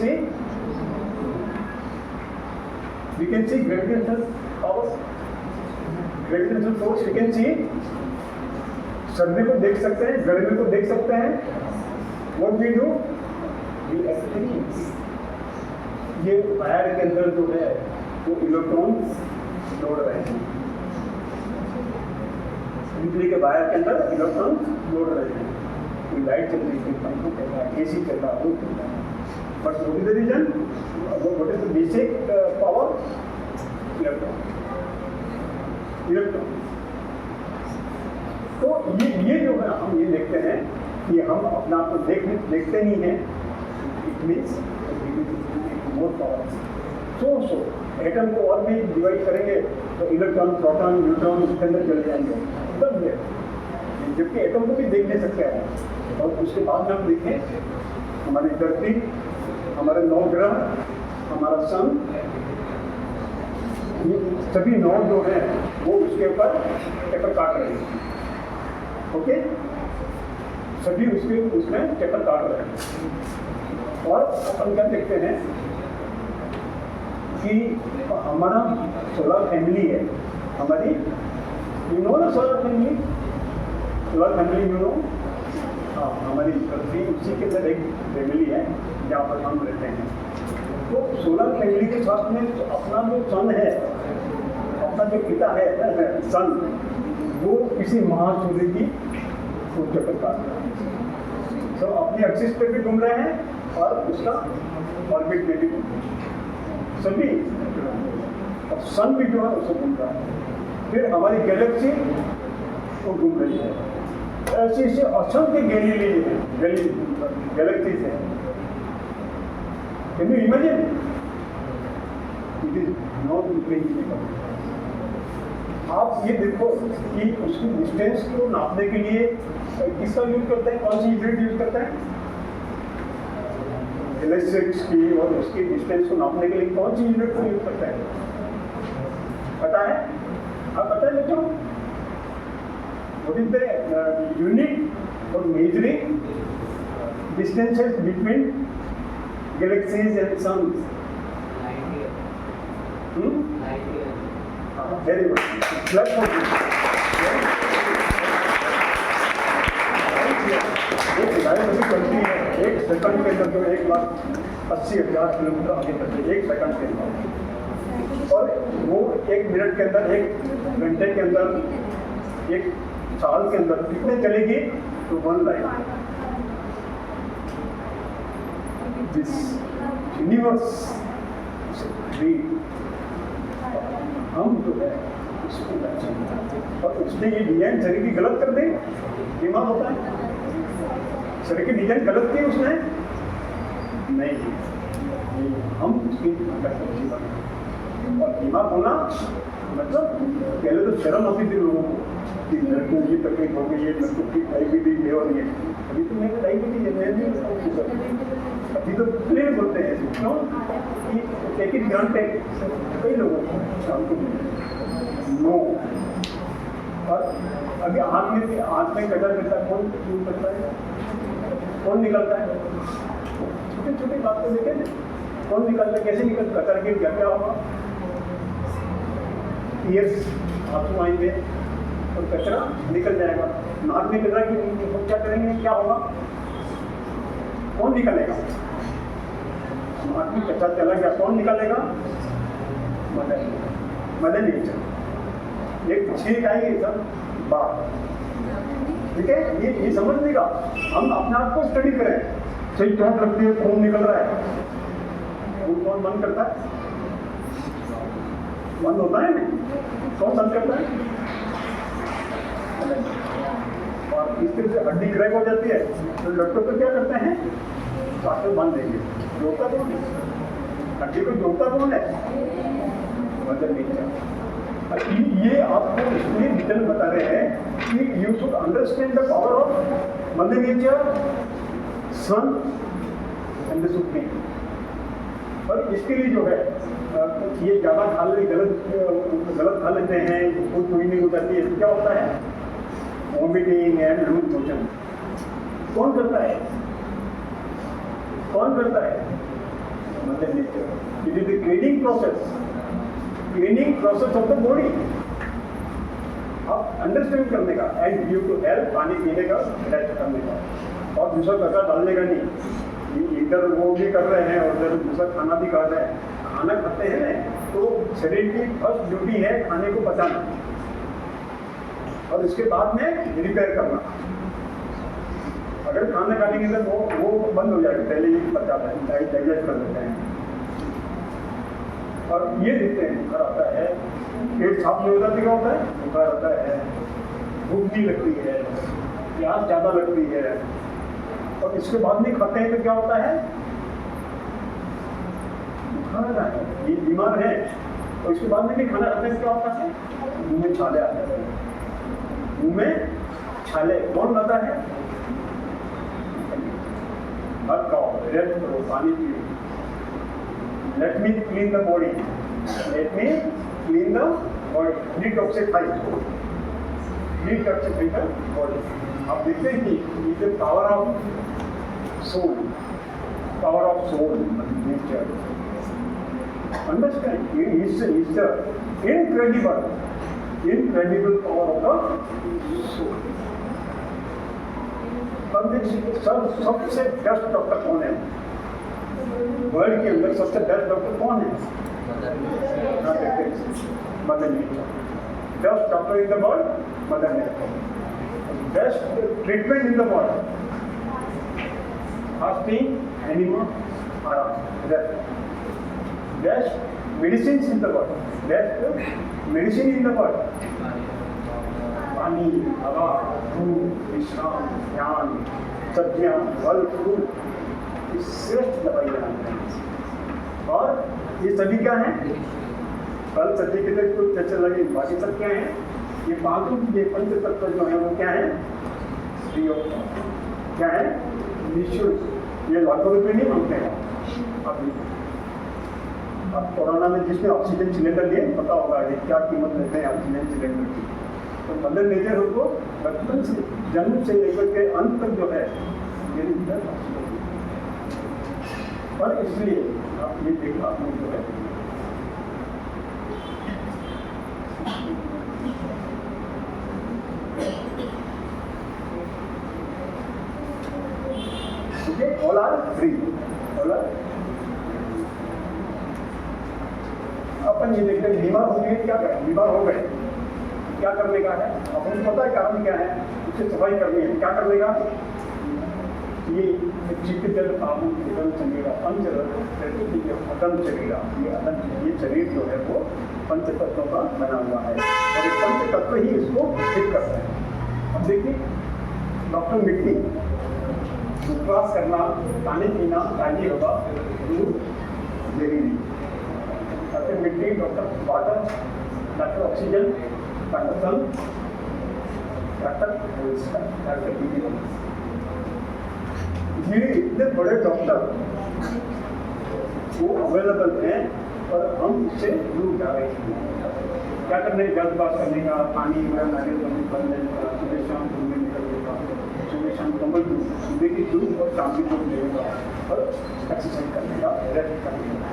Speaker 1: see gravitational power, gravitational force we can see. सर्दी को देख सकते हैं, गर्मी को देख सकते हैं। What we do? We experience. ये वायर के अंदर जो है वो इलेक्ट्रॉन्स जोड़ रहे हैं, बिजली के वायर के अंदर इलेक्ट्रॉन्स जोड़ रहे हैं। कोई लाइट चल रही है, पंखा चल रहा है, एसी चल रहा है, वो चल रहा है, but what is the reason, what is the basic power? Electron. तो ये जो है हम ये देखते हैं कि हम अपना आप को देखते नहीं हैं, it means more power. So atom को और भी डिवाइड करेंगे तो इलेक्ट्रॉन, प्रोटॉन, न्यूट्रॉन उसके अंदर चले जाएंगे, तब जबकि एटम को भी देख नहीं सकते हैं। और उसके बाद में हम देखें हमारी धरती, हमारे 9 ग्रह, हमारा सन, ये सभी 9 जो हैं वो उसके ऊपर चक्कर काट रहे हैं। ओके, सभी उसमें चक्कर काट रहे हैं। और अपन क्या देखते हैं कि हमारा सोलर फैमिली है, हमारी यू नो ना सोलर फैमिली, हाँ, हमारी पृथ्वी उसी के अंदर एक फैमिली है जहाँ पर हम रहते हैं। तो सोलर फैमिली के साथ में अपना जो सन है, अपना जो पिता है सन, वो किसी महासूर्य की चक्कर काट रहा है। तो अपने एक्सिस पे भी घूम रहे हैं और उसका ऑर्बिट में भी घूम रहे हैं सभी, और सन भी जो है उसको घूम रहा है। फिर हमारी गैलेक्सी वो घूम रही है। ऐसे ऐसे असंख्य गैलेक्सीज हैं। Can you imagine? It is not imaginable. आप ये देखो कि उसकी डिस्टेंस को नापने के लिए किसका यूज करते हैं, कौन सी यूनिट यूज करते हैं? इलेक्ट्रिक्स की, और उसकी डिस्टेंस को नापने के लिए कौन सी यूनिट को यूज करते हैं? पता है? आप पता है बच्चों? What is the unit for measuring distances between galaxies and suns?
Speaker 2: Light year. Light year.
Speaker 1: Very good. Clap for this. एक लाइन अभी चलती है 1 सेकंड के अंदर, जो 1,80,000 किलोमीटर आगे चलती है 1 सेकंड के अंदर, और वो 1 मिनट के अंदर, 1 घंटे के अंदर, 1 साल के अंदर कितने चलेगी? तो 1 लाइन। दिस यूनिवर्स हम जो है उसको, और उसने ये डिजाइन शरीर की गलत कर दे, दिमाग होता है, शरीर की डिजाइन गलत की उसने नहीं, हम उसकी और दिमाग होना मतलब पहले तो शर्म होती थी लोगों को कि मेरे को ये तकलीफ हो गई है, मेरे को डायबिटीज है, और ये अभी तो मेरे डायबिटीज है, मैं भी अभी तो प्लेन बोलते हैं, क्यों कि टेक इट ग्रांटेड कई लोगों को नो। और अभी हाथ में कचरा करता है, कौन यूज करता है, कौन निकलता है? छोटी छोटी बात को देखें, कौन निकलता है, कैसे निकलता, कचरा गिर गया क्या होगा? ईयर्स आंसू आएंगे और कचरा निकल जाएगा। नाक में कचरा की क्या करेंगे, क्या होगा? कौन निकलेगा? नाक में कचरा चला गया, कौन निकलेगा? Mother nature. एक छींक आएगी सब बात, ठीक है? ये समझने का हम अपने आप को स्टडी करें। सही चोट लगती है, खून निकल रहा है, खून कौन बंद करता है? बंद होता है ना, कौन बंद करता है? और इस तरह से हड्डी क्रैक हो जाती है तो डॉक्टर तो क्या करते हैं? डॉक्टर बांध देंगे। जोड़ता कौन है? हड्डी को जोड़ता कौन है? Mother nature. ये आपको इसलिए डिटेल बता रहे हैं कि you should understand the power of mother nature, sun and the supreme. और इसके लिए जो है ये ज़्यादा खा ले, गलत खा लेते हैं, फूड पॉइजनिंग हो जाती है, क्या होता है? Vomiting and loose motion. कौन करता है? कौन करता है? Mother nature. It is the cleaning process of the body. आप अंडरस्टैंड करने का, एंड यू टू हेल्प, पानी पीने का, रेस्ट करने का, और दूसरा कचरा डालने का नहीं। इधर वो भी कर रहे हैं और उधर दूसरा खाना भी खा रहे हैं। खाना खाते हैं ना तो शरीर की फर्स्ट ड्यूटी है खाने को पचाना और इसके बाद में रिपेयर करना। अगर खाना खाने के अंदर वो बंद हो जाएगा, पहले ही पच जाता है, डाइजेस्ट कर देते हैं। और ये देखते हैं बुखार आता है, पेट साफ नहीं होता तो क्या होता है, बुखार आता है, भूख भी लगती है, प्यास ज़्यादा लगती है। और इसके बाद में खाते हैं तो क्या होता है, बुखार आता है, ये बीमार है। और इसके बाद में भी खाना खाते हैं तो क्या होता है, मुंह में छाले आते हैं। मुंह में छाले कौन लाता है, मत खाओ, रेस्ट करो, पानी पियो। Let me clean the body, let me clean the body, detoxify the body. आप देखते हैं कि ये power of soul, nature, understand, is the incredible power of the soul. सबसे बेस्ट डॉक्टर कौन है वर्ल्ड के अंदर? सबसे बेस्ट डॉक्टर कौन है? Mother nature. Best doctor in the world, mother nature. Best treatment in the world, fasting, enema, आराम। Best medicine in the world, best medicine in the world, पानी, हवा, धूप, विश्राम, ध्यान, सब्जियां, फल, फूल, श्रेष्ठ दवाई बनाते हैं। और ये सभी क्या है, फल सब्जी के लिए कुछ चर्चा लगी, बाकी सब क्या है, ये पांचों ये पंच तत्व जो है वो क्या है, फ्री ऑफ कॉस्ट, क्या है, निःशुल्क। ये लाखों रुपये नहीं मांगते हैं। अब कोरोना में जिसने ऑक्सीजन सिलेंडर लिए पता होगा ये क्या कीमत लेते हैं ऑक्सीजन सिलेंडर की। तो मदर नेचर उनको बचपन से, जन्म से लेकर के अंत तक जो है मेरी मदद। और इसलिए आप ये देखा आपने जो है all are free, all are. अपन ये देखते हैं बीमार हो गए, क्या करें, बीमार हो गए, क्या करने का है, अपन पता है कारण क्या है, उससे सफाई करनी है, क्या करने का, ये चिकित्सल काबू अदम चलेगा, पंच अदम चलेगा। ये अदम, ये शरीर जो है वो पंच तत्वों का बना हुआ है और ये पंच तत्व ही इसको ठीक करते हैं। अब देखिए डॉक्टर मिट्टी, उपवास करना, पानी पीना, ताजी हवा, दूध, जहरीली, डॉक्टर मिट्टी, doctor water, doctor oxygen, doctor sun, doctor ये इतने बड़े डॉक्टर वो अवेलेबल हैं और हम इससे दूर जा रहे हैं। क्या करने, जल्दबाज करने का, पानी वगैरह नारियल पानी बन लेगा, सुबह शाम घूमने निकलने का, सुबह शाम कमल दूध, सुबह की दूध और शाम की दूध लेगा और एक्सरसाइज करने का, रेस्ट करने का।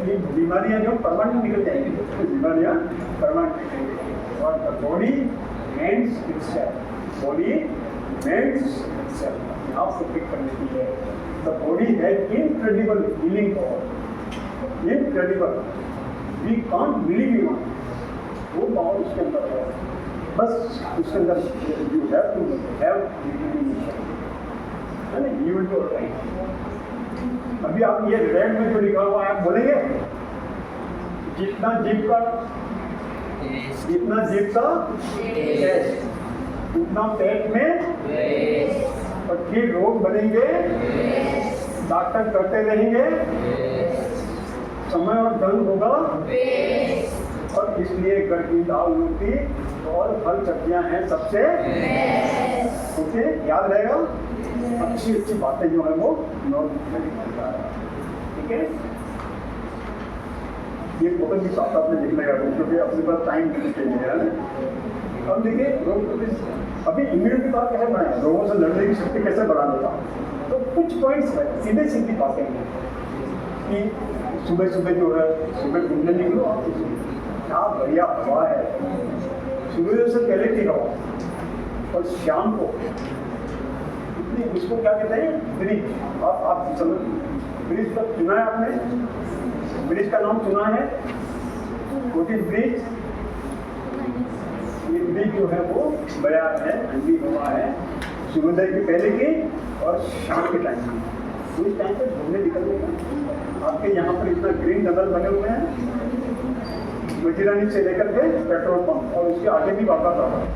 Speaker 1: ये बीमारियां जो परमानेंट निकल जाएंगी, तो बीमारियां परमानेंट निकलेंगी। और the body maintains itself, body maintains itself, आपको फिट करने की है। The body has incredible healing power, incredible, we can't believe you, वो पावर उसके अंदर है। बस उसके अंदर you have to have determination, है ना, यू विल डू राइट। अभी आप ये रेड में जो लिखा हुआ है आप बोलेंगे, जितना जीभ का टेस्ट, उतना पेट में, और फिर रोग बनेंगे, डॉक्टर करते रहेंगे, समय और धन होगा, और इसलिए गर्मी, दाल, रोटी और फल सब्जियां हैं सबसे। ओके, याद रहेगा, अच्छी अच्छी बातें जो है वो नोट करेगा, ठीक है। ये बहुत ही साथ साथ में लिख लेगा क्योंकि अपने पास टाइम चाहिए है। अब देखिए अभी इम्यूनिटी पावर कैसे बनाया, रोगों से लड़ने की शक्ति कैसे बढ़ाने का, तो कुछ पॉइंट्स है, सीधे सीधी बातें हैं कि सुबह सुबह जो है, सुबह घूमने निकलो, क्या बढ़िया हवा है, सूर्योदय से पहले की हवा, और शाम को ये इसको क्या कहते हैं? ब्रिज। आप समझ, ब्रिज का चुना है आपने, ब्रिज का नाम सुना है, कोटिन ब्रिज। ये ब्रिज जो है वो बयान है, ठंडी हवा है, सूर्योदय के पहले की और शाम के टाइम की। तो इस टाइम पे घूमने निकलने का आपके यहाँ पर इतना ग्रीन टनल बने हुए हैं, मजीरानी से लेकर के पेट्रोल पंप और उसके आगे भी वापस आ रहा है।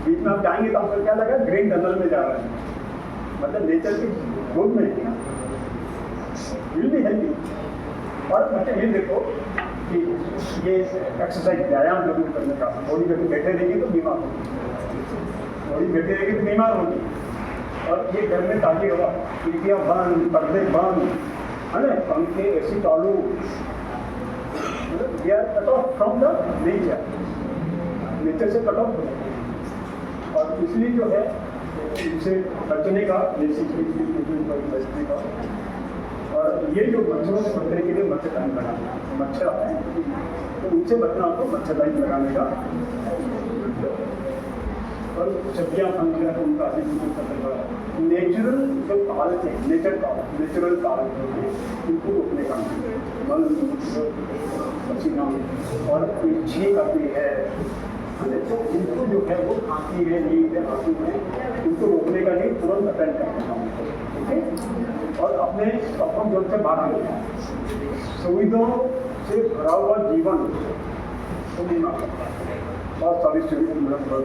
Speaker 1: बीच में आप जाएंगे तो आपको क्या लगा? ग्रीन टनल में जा रहे हैं, मतलब नेचर की गोद में है, विल भी हेल्दी। और मतलब ये देखो कि ये एक्सरसाइज व्यायाम जरूर करने का, बॉडी कभी बैठे रहेगी तो बीमार होगी, बॉडी बैठे रहेगी तो बीमार होगी। और ये घर में ताज़ी हवा, खिड़कियाँ बंद, पर्दे बंद, है ना, पंखे ऐसी चालू, we are cut off from the nature, nature से कट ऑफ हो जाए। और इसलिए जो है इनसे बचने का, बचने का, और ये जो मच्छरों से बचने के लिए मच्छरदानी लगाना, मच्छर आते हैं तो उनसे बचना आपको मच्छरदानी लगाने का। और सब्जियाँ फंक्शन उनका नेचुरल जो कालच है, नेचुरल कालच है, उनको रोकने का मल पसीना और छींक आती है, तो इनको जो है वो खांसी है, नींद है, आंसू है, इनको रोकने का नहीं, तुरंत अटेंड करना है, ठीक है। और अपने कंफर्ट जोन से बाहर आने का, सुविधाओं से भरा हुआ जीवन तो नहीं मांग सकता, बहुत सारी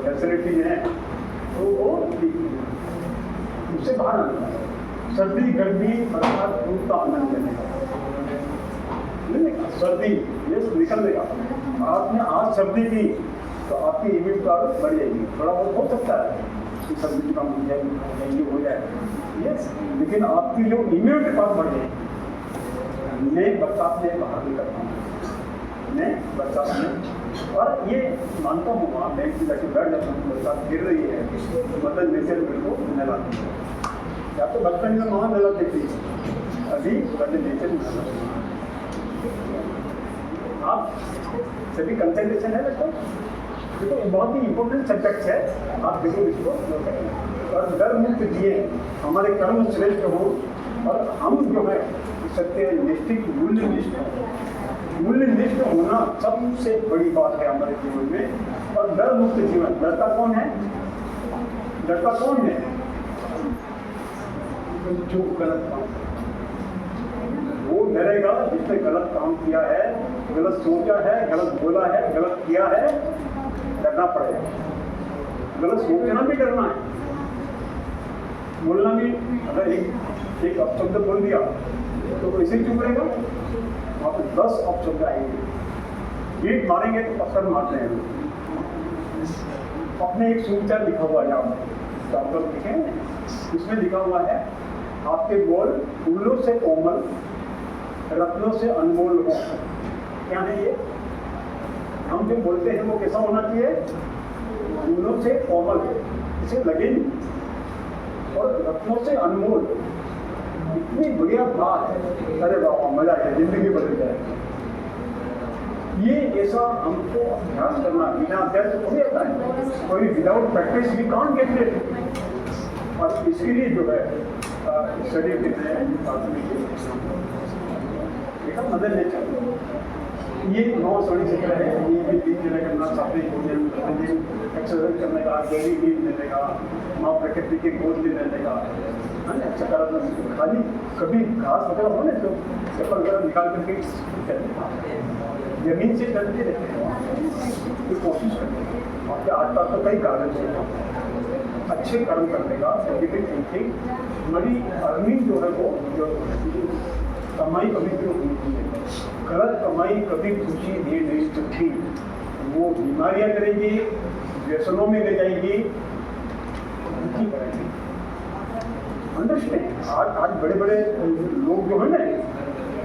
Speaker 1: फैसिलिटी हैं तो वो उससे बाहर आने का, सर्दी गर्मी बरसात धूप का आनंद लेने का, सर्दी ये निकलने का। आपने आज सर्दी की तो आपकी इम्यूनिटी पावर बढ़ जाएगी, थोड़ा बहुत हो सकता है कि सर्दी कम हो जाए, हो जाए, यस, लेकिन आपकी जो इम्यूनिटी पावर बढ़ जाएगी। मैं बरसात में बाहर नहीं करता हूँ, मैं बरसात में, और ये मानता हूँ वहाँ मैं जाके बैठ जाता हूँ, बरसात गिर रही है तो मतलब नेचर मेरे को नहलाती है, या तो बचपन में वहाँ नहलाती थी, अभी मतलब नेचर में नहलाती। आप सभी कंसल्टेशन है लगता है, देखो बहुत ही इम्पोर्टेंट सब्जेक्ट है, आप देखो इसको और डर मुक्त जिए, हमारे कर्म श्रेष्ठ हो, और हम जो है सत्यनिष्ठ मूल्यनिष्ठ होना सबसे बड़ी बात है हमारे जीवन में। और डर मुक्त जीवन, डरता कौन है? डरता कौन है? जो गलत काम, वो डरेगा जिसने गलत काम किया है, गलत सोचा है, गलत बोला है, गलत किया है, डरना पड़ेगा। गलत सोचना भी डरना है, बोलना भी, अगर एक अपशब्द बोल दिया तो ऐसे ही चुप रहेगा, वहाँ पर 10 अपशब्द आएंगे, ईट मारेंगे तो पत्थर मारते हैं। अपने एक सूचना लिखा हुआ है, आप लिखें, इसमें लिखा हुआ है आपके बोल फूलों से कोमल, रत्नों से अनमोल हो। क्या है ये? हम जो बोलते हैं वो कैसा होना चाहिए? फूलों से कोमल, इसे लगे नहीं, और रत्नों से अनमोल, इतनी बढ़िया बात है, अरे वाह मजा है, जिंदगी बदल जाए। ये ऐसा हमको अभ्यास करना, बिना अभ्यास से थोड़ी आता है, कोई without practice we can't get it. और इसके लिए जो है स्टडी करते हैं, मदर नेचर ये 9 सड़ी से है, ये भी दिन देने करना, सात्विक भोजन, एक्सरसाइज करने का, गहरी नींद लेने का, माँ प्रकृति के गोद में रहने का, है ना, सकारात्मक। खाली कभी घास वगैरह हो ना तो चप्पल वगैरह निकाल करके जमीन से चलते रहते हैं, तो कोशिश करते हैं। आपके आसपास तो कई गार्डन है, अच्छे कर्म करने का, पॉजिटिव थिंकिंग। हमारी अर्निंग जो है वो जो कमाई कभी भी होती है, गलत कमाई कभी खुशी दे नहीं सकती, वो बीमारियां करेगी, व्यसनों में ले जाएगी, दुखी करेगी। अंडरस्टैंड? आज बड़े बड़े लोग जो है ना,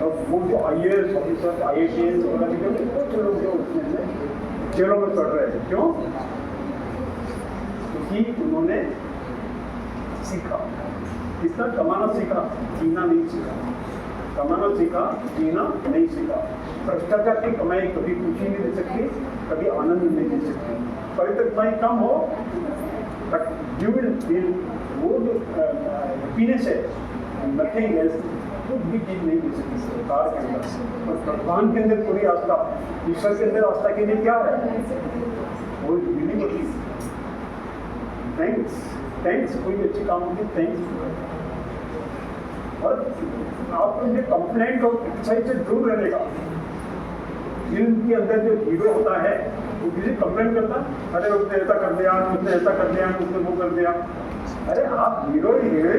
Speaker 1: वो जो IAS ऑफिसर, IAS वगैरह कुछ लोग जो उसमें जेलों में पढ़ रहे हैं, क्यों? क्योंकि उन्होंने सीखा, कितना कमाना सीखा, जीना नहीं सीखा। कमाना सीखा, जीना नहीं सीखा। भ्रष्टाचार की कमाई कभी खुशी नहीं दे सकती, कभी आनंद नहीं दे सकती। पवित्र कमाई कम हो, बट यू विल फील वो जो हैप्पीनेस है, नथिंग एल्स, कुछ भी चीज नहीं दे सकती सरकार के अंदर। और भगवान के अंदर पूरी आस्था, ईश्वर के अंदर आस्था के लिए क्या है, वो बिलीव होती है। थैंक्स, थैंक्स, कोई भी अच्छी काम होती है, थैंक्स। और आपको ये कंप्लेंट और क्रिटिसाइज से दूर रहने का। जिनके अंदर जो हीरो होता है वो किसी कंप्लेंट करता, अरे उसने ऐसा कर दिया, उसने ऐसा कर दिया, उसने वो कर दिया। अरे आप हीरो ही नहीं,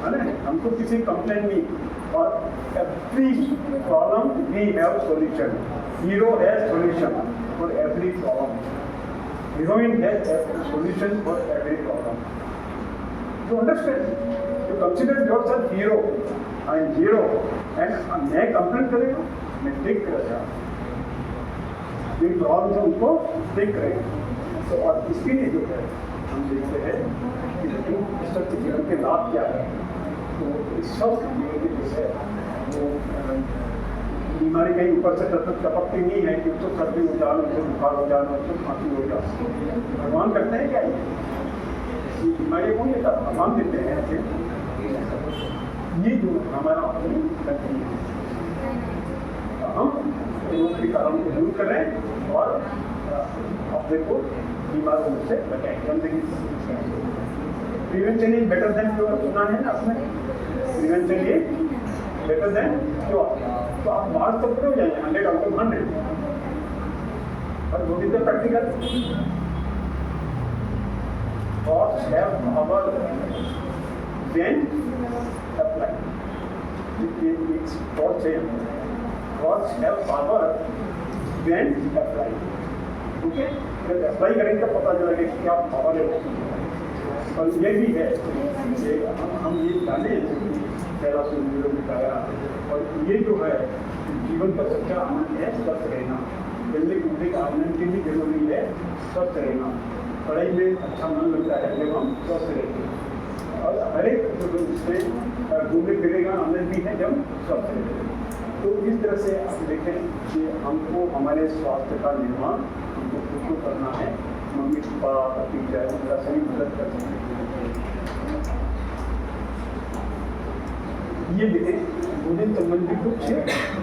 Speaker 1: है ना, हमको किसी कंप्लेंट नहीं। और every problem we have solution, hero has solution for every problem, heroine has solution for every problem. You understand, you consider yourself hero, I am hero, and मैं कंप्लेंट करेगा, मैं ठीक करेगा, जिन प्रॉब्लम से उनको ठीक करेगा। तो और इसके लिए जो है हम देखते हैं कि ईश्वर के जीवन के लाभ क्या है। तो ईश्वर के जीवन के जो है वो बीमारी कहीं ऊपर से टपकती नहीं है कि उसको सर्दी हो जाना, उसको बुखार हो जाना, उसको खांसी हो जाना। भगवान करते हैं क्या, ये बीमारी कौन देता, भगवान देते हैं। ये जो हमारा अपनी गलती है, हम के कारण को दूर करें और अपने को बीमारों से बचाएं। गंदगी prevention is better than cure, सुना है ना आपने, prevention is better than cure. तो आप बाहर तक हो जाएंगे 100 आउट ऑफ 100। और वो भी तो practical thoughts have power when applied. It's thoughts have power when applied. Okay? जब अप्लाई करेंगे तो पता चलेगा कि क्या पावर है। और ये भी है, हम ये जाने पहला सूर्य बताया। और ये जो है जीवन का सच्चा आनंद है स्वस्थ रहना। जल्दी कूदने का आनंद के लिए जरूरी है स्वस्थ रहना। पढ़ाई में अच्छा मन लगता है जब हम स्वस्थ रहते हैं। और हर एक उसमें घूमने फिरने का आनंद भी है जब स्वस्थ रहते हैं। तो इस तरह से आप देखें कि हमको हमारे स्वास्थ्य का निर्माण हमको खुद को करना है। मम्मी पापा टीचर उनका सही मदद कर सकते हैं। ये देखें भोजन संबंधी कुछ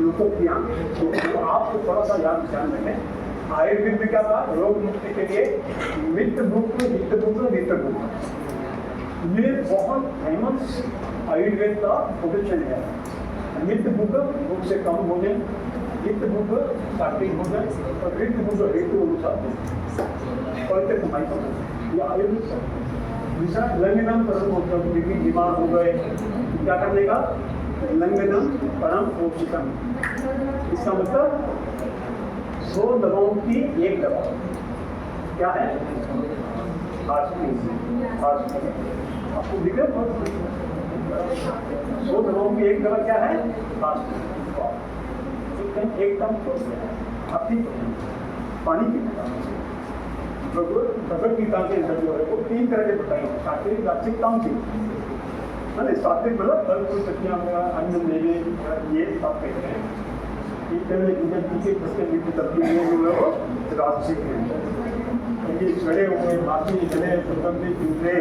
Speaker 1: लोकोक्तियाँ, तो आपको थोड़ा सा ध्यान रखें। आयुर्वेद में क्या था, रोग मुक्ति के लिए मित्र भूख, हित भूख, मित्र भूख, ये बहुत फेमस आयुर्वेद का प्रोडक्शन है। मित्र भूख भूख से कम भोजन, हित भूख सात्विक भोजन, और रिक्त भूख हेतु अनुसार ये आयुर्वेद का। दूसरा लंघनम परम औषधम, बीमार हो गए क्या करने का, लंघनम परम औषधम। इसका मतलब 100 दवाओं की एक दवा क्या है, आपको दिख रहा है 100 दवाओं की एक दवा क्या है, एक कम आप ठीक पानी पीने का। भगवत गीता के अंदर जो है वो 3 तरह के बताए, सात्विक राजसिक तामसिक। मैंने सात्विक मतलब फल फूल सब्जियां अन्न मेवे ये सात्विक है। राजसिक है, सड़े हुए माफी जले सुगंधी चूल्हे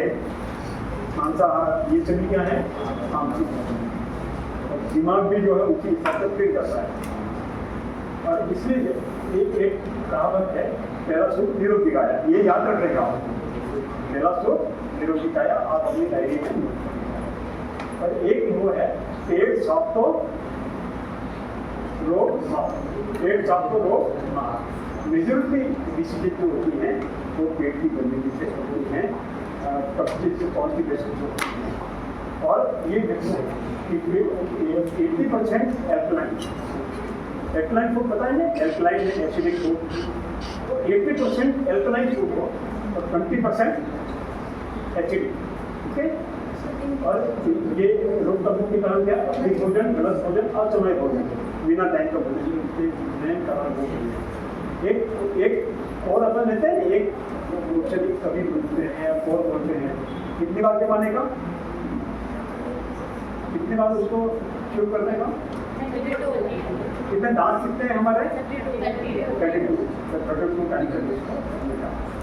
Speaker 1: मांसाहार ये सभी क्या है, तामसिक। और दिमाग भी जो है उसी हिसाब से फिर करता है। और इसलिए एक कहावत है, पहला सुख निरोगी काया, ये याद रखेगा आप। पहला सुख निरोगी काया आप अपनी डायरी में। और एक वो है पेट साफ तो रोग मार, पेट साफ तो रोग मार। मेजोरिटी डिसीजेज जो होती हैं वो पेट की गंदगी से होती हैं, कब्जे से कॉन्स्टिपेशन से होती हैं। और ये देखो कि 80% एल्कलाइन फूड पता है ना, एल्कलाइन एसिडिक फूड, तो 80% एल्कलाइन फूड हो और 20% एसिडिक। ठीक है। और ये रोग का मुख्य कारण क्या, अधिक भोजन, गलत भोजन, असमय भोजन, बिना टाइम का भोजन, कारण हो। एक और अपन लेते हैं, एक कभी बोलते हैं और बोलते हैं, कितनी बार के पाने का, कितनी बार उसको शुरू करने का, कितने दांत कितने हैं हमारे, 32 टाइम करने का।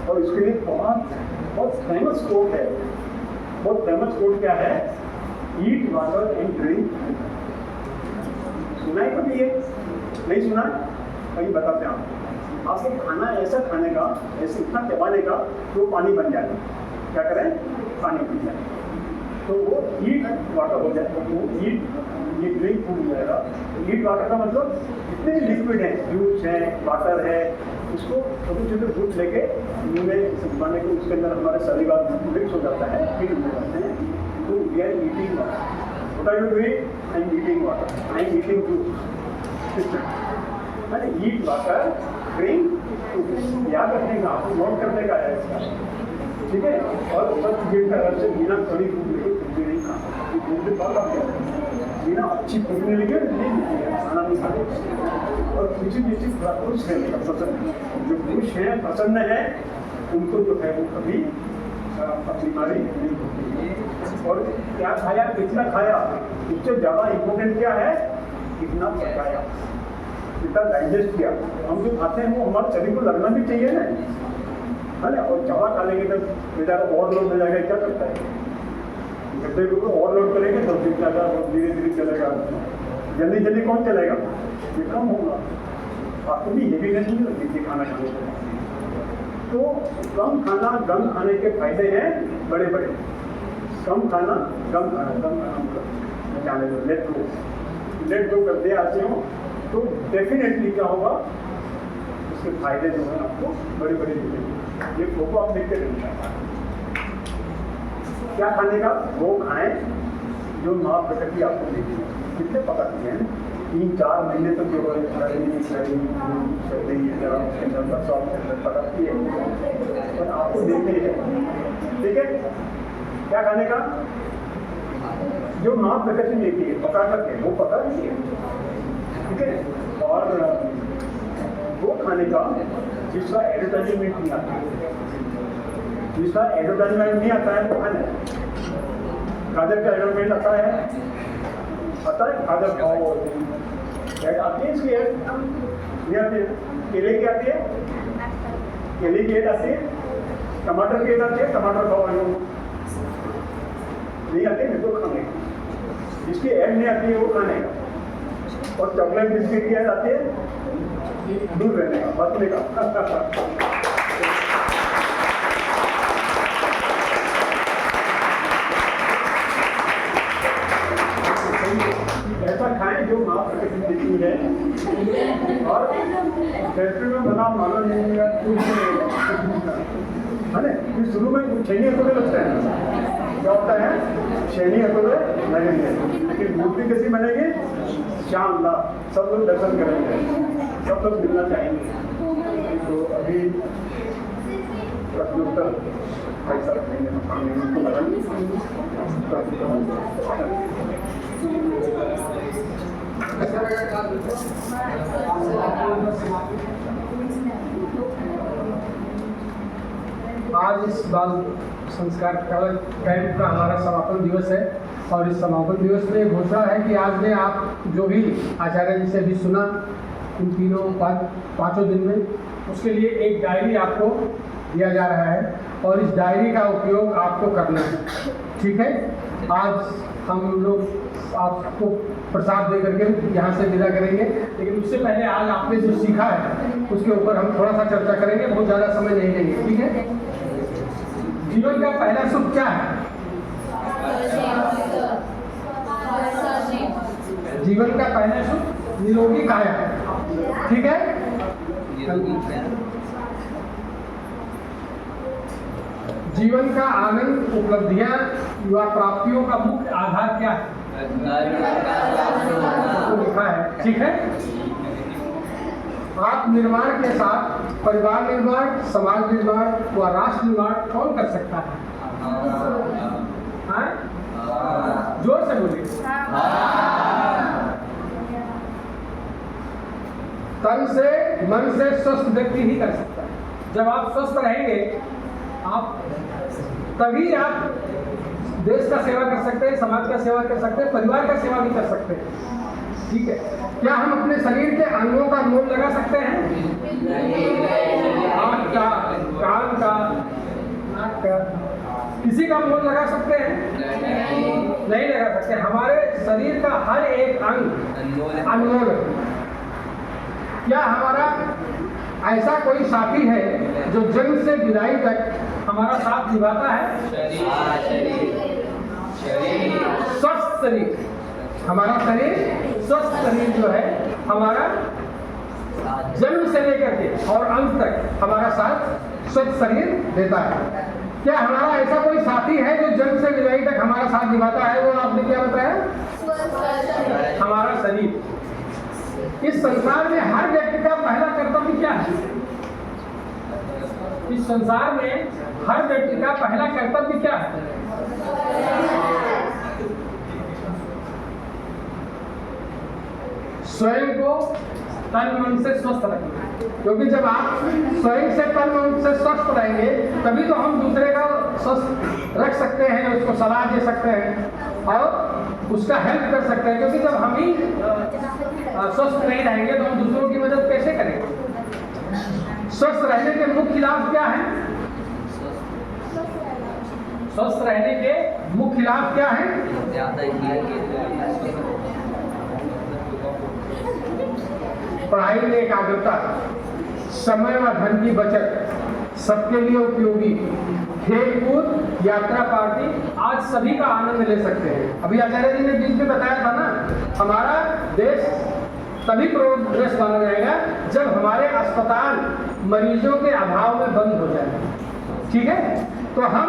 Speaker 1: और इसके लिए बहुत फेमस कोट है। बहुत फेमस कोट क्या है? ईट वाटर एंड ड्रिंक। सुना है कभी ये? नहीं सुना? कहीं बताते हैं आपको खाना ऐसा खाने का, ऐसे इतना चबाने का कि वो पानी बन जाए। क्या करें? पानी बन जाए तो वो ईट वाटर हो जाएगा। वो ये ड्रिंक फूड हो जाएगा। ईट वाटर का मतलब जितने भी लिक्विड हैं, जूस है, वाटर है, उसको छोटे छोटे घूट लेके मुँह में माने के उसके अंदर हमारे शरीर का मिक्स हो जाता है, फिर हो जाते हैं। तो we are eating water. What are you doing? I am eating water, I am eating juice. Eat water drink याद रखने का, आपको नोट करने का है इसका, ठीक है। और बस ये तरह से बिना कड़ी फूट लेके कुछ भी नहीं खाना। दूध के बाद आप बिना अच्छी फूट नहीं लेके खाना नहीं खाते। और किसी भी चीज़ थोड़ा खुश रहने का पसंद, जो खुश है प्रसन्न है उनको जो है वो कभी बीमारी नहीं होती। और क्या खाया, कितना खाया, उससे ज़्यादा इम्पोर्टेंट क्या है? कितना पकाया, कितना डाइजेस्ट किया। हम जो खाते हैं वो हमारे शरीर को लगना भी चाहिए ना, है ना। और ज़्यादा खा लेंगे तो बेचारा ओवरलोड हो जाएगा। क्या करता है? गड्ढे को ओवरलोड करेंगे तो फिर ज़्यादा धीरे धीरे चलेगा। जल्दी जल्दी कौन चलेगा? ये कम होगा। आपको भी हेवीनेस नहीं लगती खाना खाने के। तो कम खाना गम खाने के फायदे हैं बड़े बड़े। कम खाना गम खाना जाने दो, लेट गो करते आते हो तो डेफिनेटली क्या होगा, उसके फायदे जो हैं आपको बड़े बड़े मिलेंगे। ये फोटो आप देखते रहना। क्या खाने का? वो खाएं जो माँ प्रकृति आपको देती है। कितने पकाती हैं? 3-4 महीने तक जो पकाती है और आपको देती है, ठीक है। क्या खाने का? जो माँ प्रकृति देती है पका करके, वो पकाती है, ठीक है। और वो खाने का जिसका एडवर्टाइजमेंट नहीं आता है, जिसका एडवर्टाइजमेंट नहीं आता है वो खाने। गाजर का एडवर्टाइजमेंट आता है, गाजर खाओ, ऐड आती है, इसकी ऐड नहीं आती है। केले की आती है, केले की ऐड आती है। टमाटर की ऐड आती है, टमाटर खाओ, नहीं आती है तो खाने। जिसकी ऐड नहीं आती है वो खाने का। और चॉकलेट बिस्किट की ऐड आती है, दूर रहने का, बचने का। ऐसा खाएं जो माँ प्रकृति देती है। और फैक्ट्री में बना माना नहीं है ना। फिर शुरू में छेनी हथौड़े लगते हैं, क्या होता है? छेनी हथौड़े लगेंगे, लेकिन मूर्ति कैसी बनेगी? शानदार। सब लोग दर्शन करेंगे, सब लोग मिलना चाहेंगे। तो अभी प्रश्नोत्तर पैसा रखेंगे,
Speaker 3: आज इस बाल संस्कार कैंप का हमारा समापन दिवस है। और इस समापन दिवस में घोषणा है कि आज में आप जो भी आचार्य जी से भी सुना इन तीनों पाँचों दिन में, उसके लिए एक डायरी आपको दिया जा रहा है और इस डायरी का उपयोग आपको करना है, ठीक है। आज हम लोग आपको प्रसाद दे करके यहाँ से विदा करेंगे, लेकिन उससे पहले आज आपने जो सीखा है उसके ऊपर हम थोड़ा सा चर्चा करेंगे, बहुत ज़्यादा समय नहीं लेंगे, ठीक है। जीवन का पहला सुख क्या है? जीवन का पहला सुख निरोगी काया, ठीक है। जीवन का आनंद, उपलब्धियां युवा प्राप्तियों का मुख्य आधार क्या है? तो लिखा है, ठीक है। आत्मनिर्माण के साथ परिवार निर्माण, समाज निर्माण व राष्ट्र निर्माण कौन कर सकता है? जोर से बोलिए। तन से मन से स्वस्थ व्यक्ति ही कर सकता है। जब आप स्वस्थ रहेंगे आप तभी आप देश का सेवा कर सकते हैं, समाज का सेवा कर सकते हैं, परिवार का सेवा भी कर सकते हैं, ठीक है। क्या हम अपने शरीर के अंगों का मोल लगा सकते हैं? आँख का, कान का, नाक का, किसी का मोल लगा सकते हैं? नहीं लगा सकते। हमारे शरीर का हर एक अंग अनमोल है। क्या हमारा ऐसा कोई साथी है जो जन्म से विदाई तक हमारा साथ निभाता है? स्वस्थ शरीर, हमारा शरीर, स्वस्थ शरीर जो है हमारा जन्म से लेकर के और अंत तक हमारा साथ स्वस्थ शरीर देता है। क्या हमारा ऐसा कोई साथी है जो जन्म से विदाई तक हमारा साथ निभाता है? वो आपने क्या बताया? हमारा शरीर। इस संसार में हर व्यक्ति का पहला कर्तव्य क्या है? इस संसार में हर व्यक्ति का पहला कर्तव्य क्या है? स्वयं को तन मन से स्वस्थ रखना, क्योंकि जब आप स्वयं से तन मन से स्वस्थ रहेंगे तभी तो हम दूसरे का स्वस्थ रख सकते हैं, उसको सलाह दे सकते हैं और उसका हेल्प कर सकते हैं। क्योंकि जब हम ही स्वस्थ नहीं रहेंगे तो हम दूसरों की मदद कैसे करेंगे? स्वस्थ रहने के मुख्य लाभ क्या है? स्वस्थ रहने के मुख्य लाभ क्या है? पढ़ाई में एकाग्रता, समय व धन की बचत, सबके लिए उपयोगी, खेल कूद, यात्रा पार्टी, आज सभी का आनंद ले सकते हैं। अभी आचार्य जी ने बीच में बताया था ना, हमारा देश तभी प्रोग्रेस बना रहेगा जब हमारे अस्पताल मरीजों के अभाव में बंद हो जाए। ठीक है, तो हम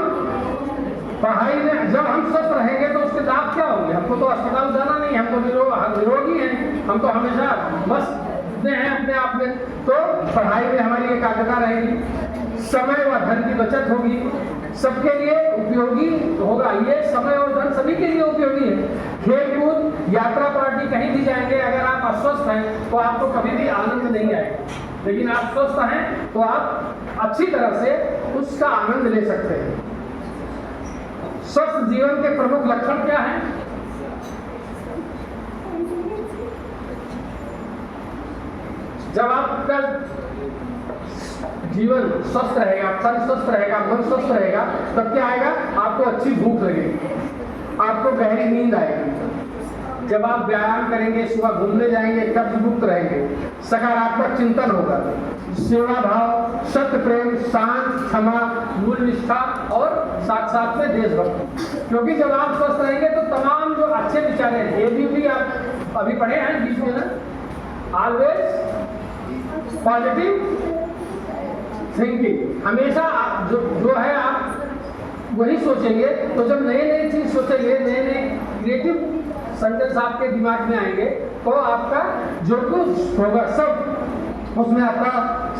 Speaker 3: पढ़ाई में जब हम स्वस्थ रहेंगे तो उसके लाभ क्या होंगे? हमको तो अस्पताल जाना नहीं, हम तो निरोगी हैं, हम तो हमेशा बस हैं अपने आप में। तो पढ़ाई में हमारी एकाग्रता रहेगी, समय व धन की बचत होगी, सबके लिए उपयोगी होगा। ये समय और धन सभी के लिए उपयोगी है। खेल कूद, यात्रा पार्टी, कहीं भी जाएंगे, अगर आप अस्वस्थ हैं तो आपको कभी भी आनंद नहीं आएगा, लेकिन आप स्वस्थ हैं तो आप अच्छी तरह से उसका आनंद ले सकते हैं। स्वस्थ जीवन के प्रमुख लक्षण क्या हैं? जब आपका जीवन स्वस्थ रहेगा, तन स्वस्थ रहेगा, मन स्वस्थ रहेगा, तब क्या आएगा? आपको अच्छी भूख लगेगी, आपको गहरी नींद आएगी। जब आप व्यायाम करेंगे, सुबह घूमने जाएंगे, कब्ज मुक्त रहेंगे, सकारात्मक चिंतन होगा, सेवा भाव, सत्य प्रेम, शांत, क्षमा, मूल निष्ठा और साथ साथ में देशभक्ति। क्योंकि जब आप स्वस्थ रहेंगे तो तमाम जो अच्छे विचार हैं, ये भी आप अभी पढ़े हैं बीच में ना, ऑलवेज पॉजिटिव थिंकिंग, हमेशा आप जो है आप वही सोचेंगे। तो जब नए नए चीज सोचेंगे, नए नए क्रिएटिव सेंटेंस आपके दिमाग में आएंगे तो आपका जो कुछ होगा सब उसमें आपका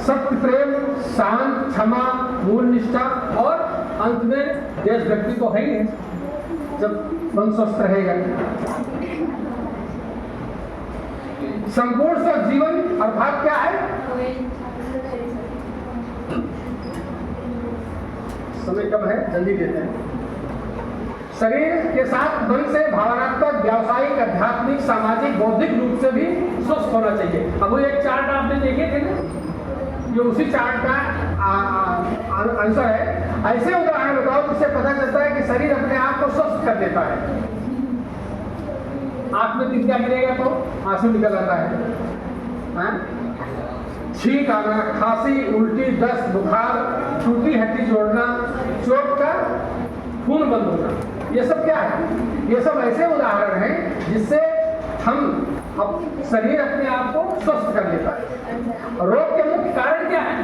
Speaker 3: सत्य प्रेम, शांत, क्षमा, मूल निष्ठा और अंत में देशभक्ति तो है ही है जब मन स्वस्थ रहेगा। संपूर्ण स्वस्थ जीवन अर्थात क्या है? समय कम है, जल्दी देते हैं। शरीर के साथ मन से भावनात्मक, व्यावसायिक, आध्यात्मिक, सामाजिक, बौद्धिक रूप से भी स्वस्थ होना चाहिए। अब वो एक चार्ट आपने देखे थे ना, ये उसी चार्ट का आंसर है। ऐसे उदाहरण बताओ जिससे पता चलता है कि शरीर अपने आप को स्वस्थ कर देता है। आंख में तिनका गिरेगा तो आंसू निकल आता है, छींक आना, खांसी, उल्टी, दस्त, बुखार, टूटी हड्डी जोड़ना, चोट का खून बंद होना, ये सब क्या है? ये सब ऐसे उदाहरण हैं जिससे हम शरीर अपने आप को स्वस्थ कर लेता है। रोग के मुख्य कारण क्या है?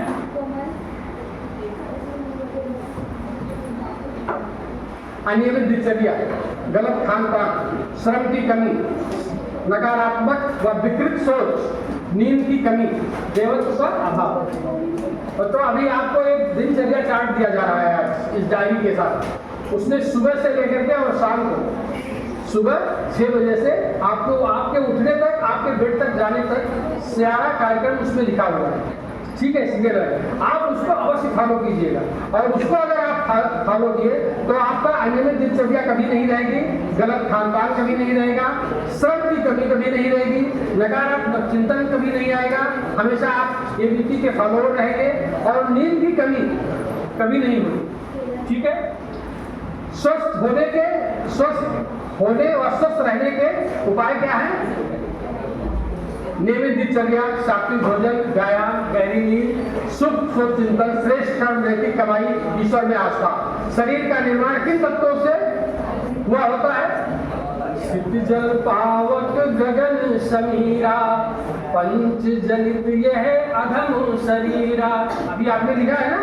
Speaker 3: अनियमित दिनचर्या, गलत खान पान, श्रम की कमी, नकारात्मक व विकृत सोच, नींद की कमी, देवत्व का अभाव। तो अभी आपको एक दिनचर्या चार्ट दिया जा रहा है इस डायरी के साथ। उसने सुबह से लेकर के और शाम को सुबह 6 बजे से आपको आपके उठने तक, आपके बेड तक जाने तक सारा कार्यक्रम उसमें लिखा हुआ है। ठीक है, सीधे रहे। आप उसको अवश्य फॉलो कीजिएगा, और उसको अगर आप फॉलो किए तो आपका अनियमित दिनचर्या कभी नहीं रहेगी, गलत खान पान कभी नहीं रहेगा, श्रम की कमी कभी नहीं रहेगी, नकारात्मक चिंतन कभी नहीं आएगा, हमेशा आप एबीटी के फॉलोअर रहेंगे, और नींद की कमी कभी नहीं होगी। ठीक है, स्वस्थ होने और स्वस्थ रहने के उपाय क्या है? नियमित दिनचर्या, सात्विक भोजन, व्यायाम, गहरी नींद, शुभ शुभ चिंतन, श्रेष्ठ कर्म, नैतिक कमाई, ईश्वर में आस्था। शरीर का निर्माण किन तत्वों से हुआ होता है? सिद्ध जल पावक गगन समीरा, पंच जनित यह अधम शरीरा। अभी आपने लिखा है ना,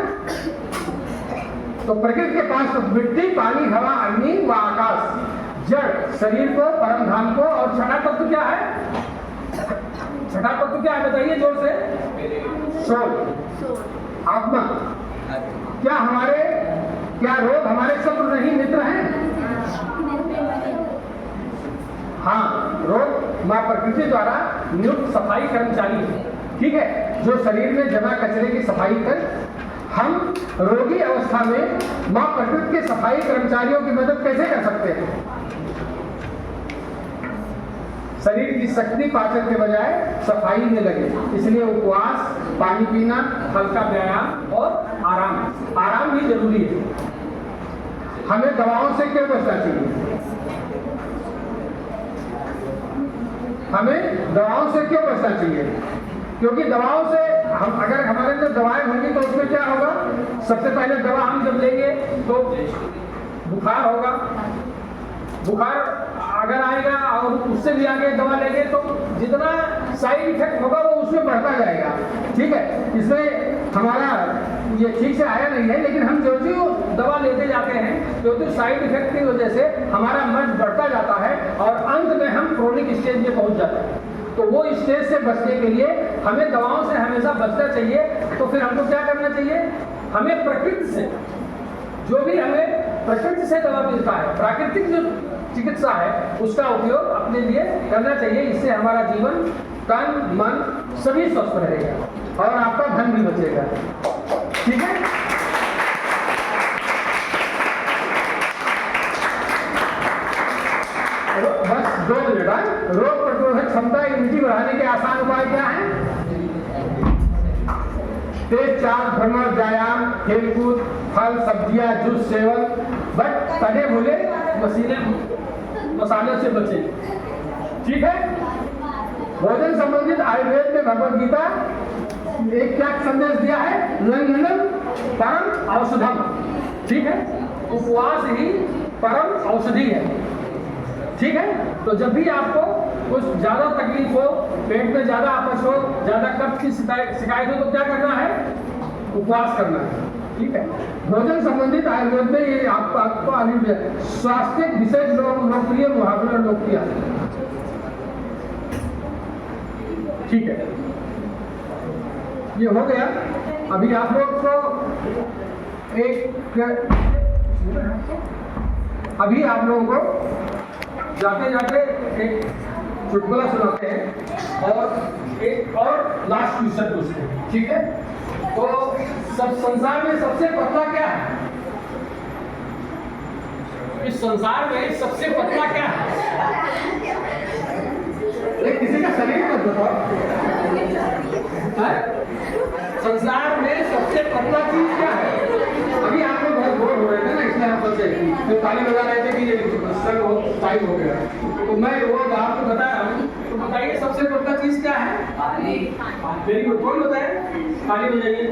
Speaker 3: तो प्रकृति के पास मिट्टी, पानी, हवा, अग्नि व आकाश, जड़ शरीर को, परम धाम को, और छठा तत्व क्या है? छठा तत्व क्या है बताइए जोर से? सोल, आत्मा। क्या रोग हमारे शत्रु नहीं, मित्र हैं? हाँ, रोग माँ प्रकृति द्वारा नियुक्त सफाई कर्मचारी है। ठीक है, जो शरीर में जमा कचरे की सफाई कर, हम रोगी अवस्था में माँ प्रकृति के सफाई कर्मचारियों की मदद कैसे कर सकते हैं? शरीर की शक्ति पाचन के बजाय सफाई में लगे, इसलिए उपवास, पानी पीना, हल्का व्यायाम और आराम भी जरूरी है। हमें दवाओं से क्यों बचना चाहिए? हमें दवाओं से क्यों बचना चाहिए? क्योंकि दवाओं से हम, अगर हमारे अंदर दवाएं होंगी तो उसमें क्या होगा? सबसे पहले दवा हम जब लेंगे तो बुखार होगा, बुखार अगर आएगा और उससे भी आगे दवा लेंगे तो जितना साइड इफेक्ट होगा वो उसमें बढ़ता जाएगा। ठीक है, इसमें हमारा ये ठीक से आया नहीं है, लेकिन हम जो जो दवा लेते जाते हैं तो साइड इफेक्ट की वजह से हमारा मर्ज बढ़ता जाता है और अंत में हम क्रोनिक स्टेज में पहुंच जाते हैं। तो वो स्टेज से बचने के लिए हमें दवाओं से हमेशा बचना चाहिए। तो फिर हमको क्या करना चाहिए? हमें प्रकृति से, जो भी हमें प्रकृति से दवा मिलता है, प्राकृतिक जो चिकित्सा है, उसका उपयोग अपने लिए करना चाहिए। इससे हमारा जीवन, तन, मन सभी स्वस्थ रहेगा और आपका धन भी बचेगा। ठीक है, बस 2 मिनट। रोग प्रतिरोधक क्षमता, इम्यूनिटी बढ़ाने के आसान उपाय क्या है? तेज चाल, भ्रमण, व्यायाम, खेलकूद, फल, सब्जियां, जूस सेवन, बट तले भूले मसाले से बचे। ठीक है, भोजन संबंधित आयुर्वेद में भगवद गीता एक क्या संदेश दिया है? लंघनम परम औषधम। ठीक है, उपवास ही परम औषधि है। ठीक है, तो जब भी आपको कुछ ज्यादा तकलीफ हो, पेट में ज्यादा अपच हो, ज्यादा कब्ज की शिकायत हो, तो क्या करना है? उपवास करना है। ठीक है, भोजन संबंधित आयुर्वेद में ये आपको स्वास्थ्य विशेष लोकप्रिय मुहावरा लोकप्रिय। ठीक है, ये हो गया। अभी आप लोग को अभी आप लोगों को जाते जाते एक चुटकुला सुनाते हैं और एक और लास्ट क्वेश्चन पूछते हैं। ठीक है, तो सब संसार में सबसे पतला क्या है? इस संसार में सबसे पतला क्या है? किसी का शरीर मत बताओ। संसार में सबसे पतला चीज क्या है? अभी आप लोग बहुत बोर हो रहे थे ना, इसलिए आप सोचे तो ताली बजा रहे थे कि ये सर बहुत टाइम हो गया, तो मैं वो आपको बता रहा हूँ। तो बताइए सबसे पतला चीज क्या है? वेरी गुड, कौन बताए? ताली बजाइए।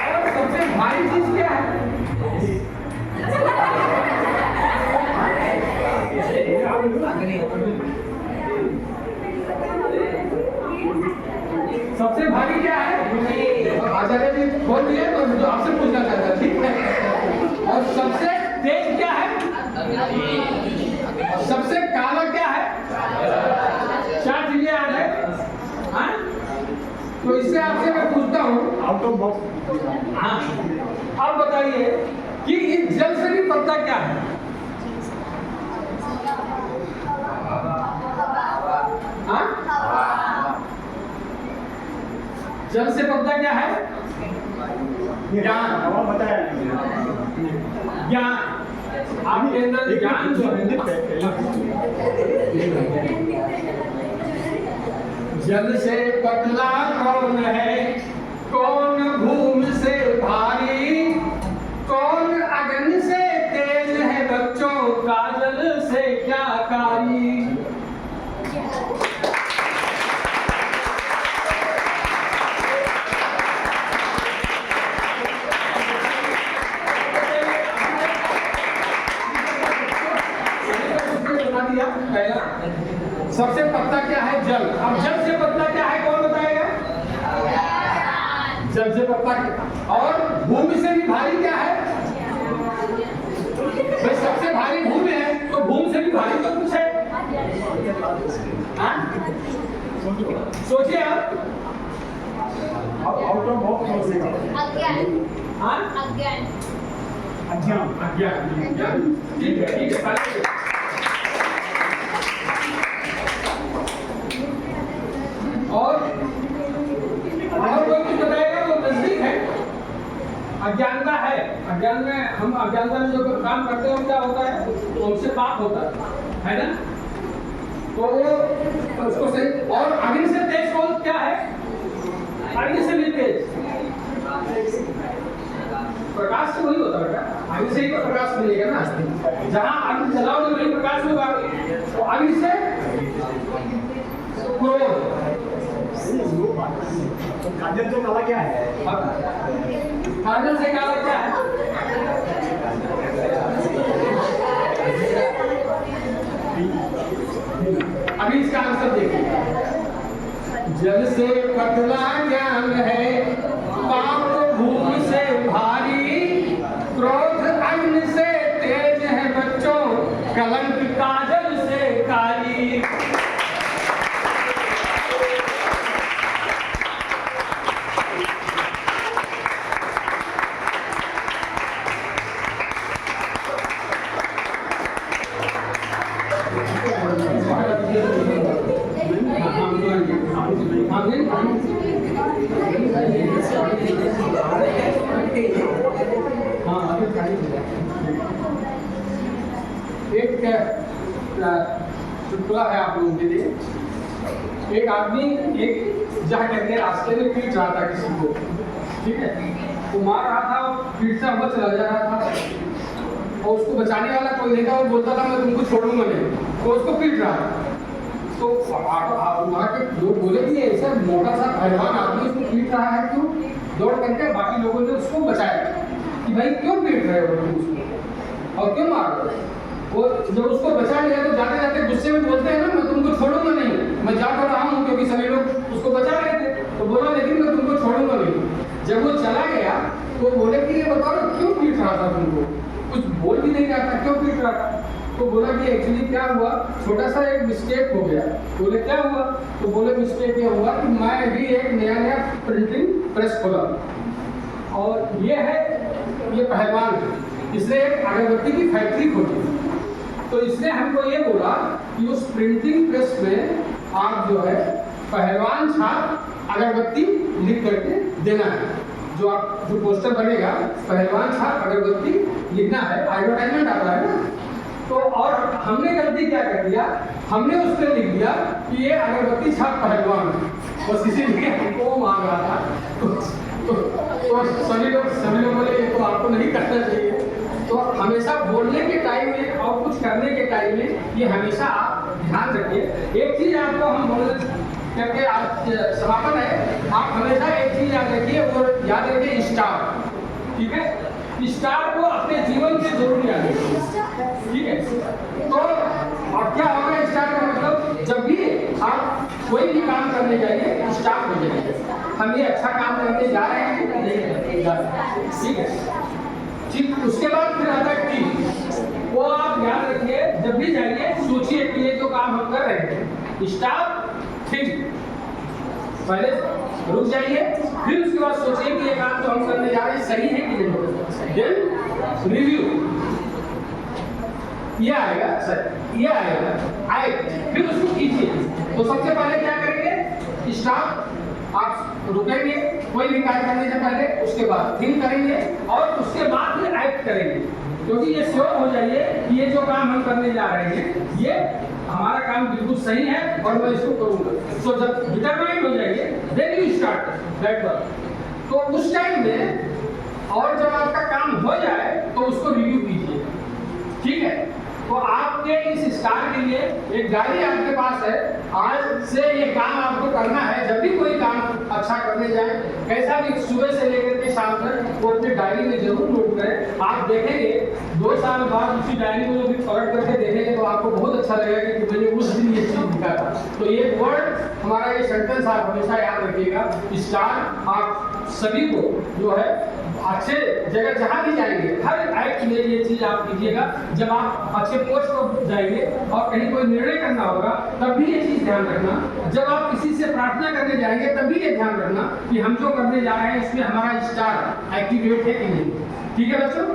Speaker 3: और सबसे भारी चीज क्या है? सबसे भारी क्या है? आचार्य जी बोल दिए, तो जो आपसे पूछना चाहता है। ठीक है, और सबसे तेज क्या है? सबसे काला क्या है? 4 चीजें याद है। हाँ, तो इससे आपसे मैं पूछता हूँ,
Speaker 1: आउट ऑफ बॉक्स।
Speaker 3: हाँ, आप बताइए कि इस जल से भी पतला क्या है? जल से पता क्या है? ज्ञान।
Speaker 1: हवा बताया
Speaker 3: ज्ञान, आपके अंदर ज्ञान जो है। जल से पतला कौन है, कौन भूमि से भारी, कौन अग्नि से तेज है बच्चों, काजल से क्या कारी। पहला सबसे पतला क्या है? जल। अब जल से पतला क्या है, कौन बताएगा? जल से पतला। और भूमि से भी भारी क्या है? भाई सबसे भारी भूमि है, तो भूमि से भी भारी तो कुछ है। सोचिए आप।
Speaker 1: आउट ऑफ बॉक्स सोचेगा।
Speaker 2: अज्ञान।
Speaker 3: अज्ञान। ठीक है। और कोई कुछ बताएगा? वो नजदीक है। अज्ञानता है। अज्ञान में हम अज्ञानता में जो काम करते हैं क्या होता है, उनसे पाप होता है ना। तो वो उसको सही। और अग्नि से तेज कौन क्या है? अग्नि से भी तेज प्रकाश से वही होता है। अग्नि से ही तो प्रकाश मिलेगा ना। जहाँ अग्नि जलाओगे वही प्रकाश होगा। तो अग्नि से क्रोध।
Speaker 1: काजल से काला क्या है?
Speaker 3: काजल से काला क्या है? अभी इसका आंसर देखिए। जल से पतला ज्ञान है, पाप भूमि से भारी, क्रोध अग्नि से तेज है बच्चों, कलंक काजल से कारी। एक चुटकुला है आप लोगों के लिए। एक आदमी एक जा करके रास्ते में पीट रहा था किसी को, ठीक है। वो मार रहा था, पीटता हुआ चला जा रहा था, और उसको बचाने वाला कोई नहीं था। वो बोलता था मैं तुमको छोड़ूंगा नहीं, वो उसको पीट रहा था। तो वहाँ के लोग बोले कि ऐसा मोटा सा पहलवान आदमी उसको पीट रहा है, क्यों? दौड़ करके बाकी लोगों ने उसको बचाया कि भाई क्यों पीट रहे हो तुम उसको और क्यों मार रहे हो? वो जब उसको बचा लिया तो जाते जाते गुस्से में बोलते हैं ना, मैं तुमको छोड़ूंगा नहीं, मैं जा तो रहा हूँ, क्योंकि सभी लोग उसको बचा रहे थे। तो बोला लेकिन मैं तुमको छोड़ूंगा नहीं। जब वो चला गया तो बोले कि ये बताओ क्यों पीट रहा था तुमको? कुछ बोल भी नहीं रहा था, क्यों पीट रहा था? तो बोला कि एक्चुअली क्या हुआ, छोटा सा एक मिस्टेक हो गया। बोले क्या हुआ? तो बोले मिस्टेक ये हुआ कि मैं अभी एक नया प्रिंटिंग प्रेस खोला, और ये है, ये पहलवान है, इसने एक अगरबत्ती की फैक्ट्री खोली। तो इसने हमको ये बोला कि उस प्रिंटिंग प्रेस में आप जो है पहलवान छाप अगरबत्ती लिख करके देना है। जो आप जो पोस्टर बनेगा पहलवान छाप अगरबत्ती लिखना है, एडवर्टाइजमेंट आता है ना। तो और हमने गलती क्या कर दिया, हमने उस पर लिख दिया कि ये अगरबत्ती छाप पहलवान है, बस इसीलिए हमको मांग रहा था। तो सभी लोग बोले ये तो आपको नहीं करना चाहिए। तो हमेशा बोलने के टाइम में और कुछ करने के टाइम में ये हमेशा आप ध्यान रखिए। एक चीज आपको हम बोल करके आज समापन है, आप हमेशा एक चीज याद रखिए, और याद रखिए स्टार, ठीक है। स्टार को अपने जीवन में जरूर याद रखिए, ठीक है। तो और क्या होगा स्टार का मतलब, जब भी आप कोई भी काम करने जाइए स्टार हो जाइए, हम ये अच्छा काम करने जा रहे हैं नहीं जा रहे, ठीक है। ठीक, उसके बाद फिर आता है टी। वो आप याद रखिए, जब भी जाइए सोचिए कि ये जो काम हम कर रहे हैं स्टार ठीक, पहले रुक जाइए, फिर उसके बाद सोचिए कि ये काम जो हम करने जा रहे हैं सही है कि नहीं। देन रिव्यू, ये आएगा सर, ये आएगा, फिर उसको कीजिए। तो सबसे पहले क्या करेंगे, स्टाफ आप रुकेंगे कोई भी कार्य करने से पहले, उसके बाद थिंक करेंगे और उसके बाद फिर एक्ट करेंगे, क्योंकि ये श्योर हो जाइए कि ये जो काम हम करने जा रहे हैं ये हमारा काम बिल्कुल सही है और मैं इसको करूंगा। सो जब डिटरमाइंड हो जाइए then you start that work. तो उस टाइम में और जब आपका काम हो जाए तो उसको रिव्यू कीजिए, ठीक है। तो आपके इस स्टार के लिए एक डायरी आपके पास है, आज से ये काम आपको करना है। जब भी कोई काम अच्छा करने जाए, कैसा भी सुबह से लेकर के शाम तक, वो अपने डायरी में जरूर नोट करें। आप देखेंगे 2 साल बाद उसी डायरी को जब भी पलट करके देखेंगे तो आपको बहुत अच्छा लगेगा कि मैंने उस दिन ये चीज लिखा था। तो ये वर्ड हमारा, ये सेंटेंस आप हमेशा याद रखिएगा। स्टार आप सभी को जो है अच्छे जगह जहाँ भी जाएंगे हर एक्ट में ये चीज आप कीजिएगा। जब आप अच्छे पोस्ट पर जाएंगे और कहीं कोई निर्णय करना होगा तब भी ये चीज ध्यान रखना। जब आप किसी से प्रार्थना करने जाएंगे तब भी ये ध्यान रखना कि हम जो करने जा रहे हैं इसमें हमारा स्टार एक्टिवेट है कि नहीं। ठीक है बच्चों।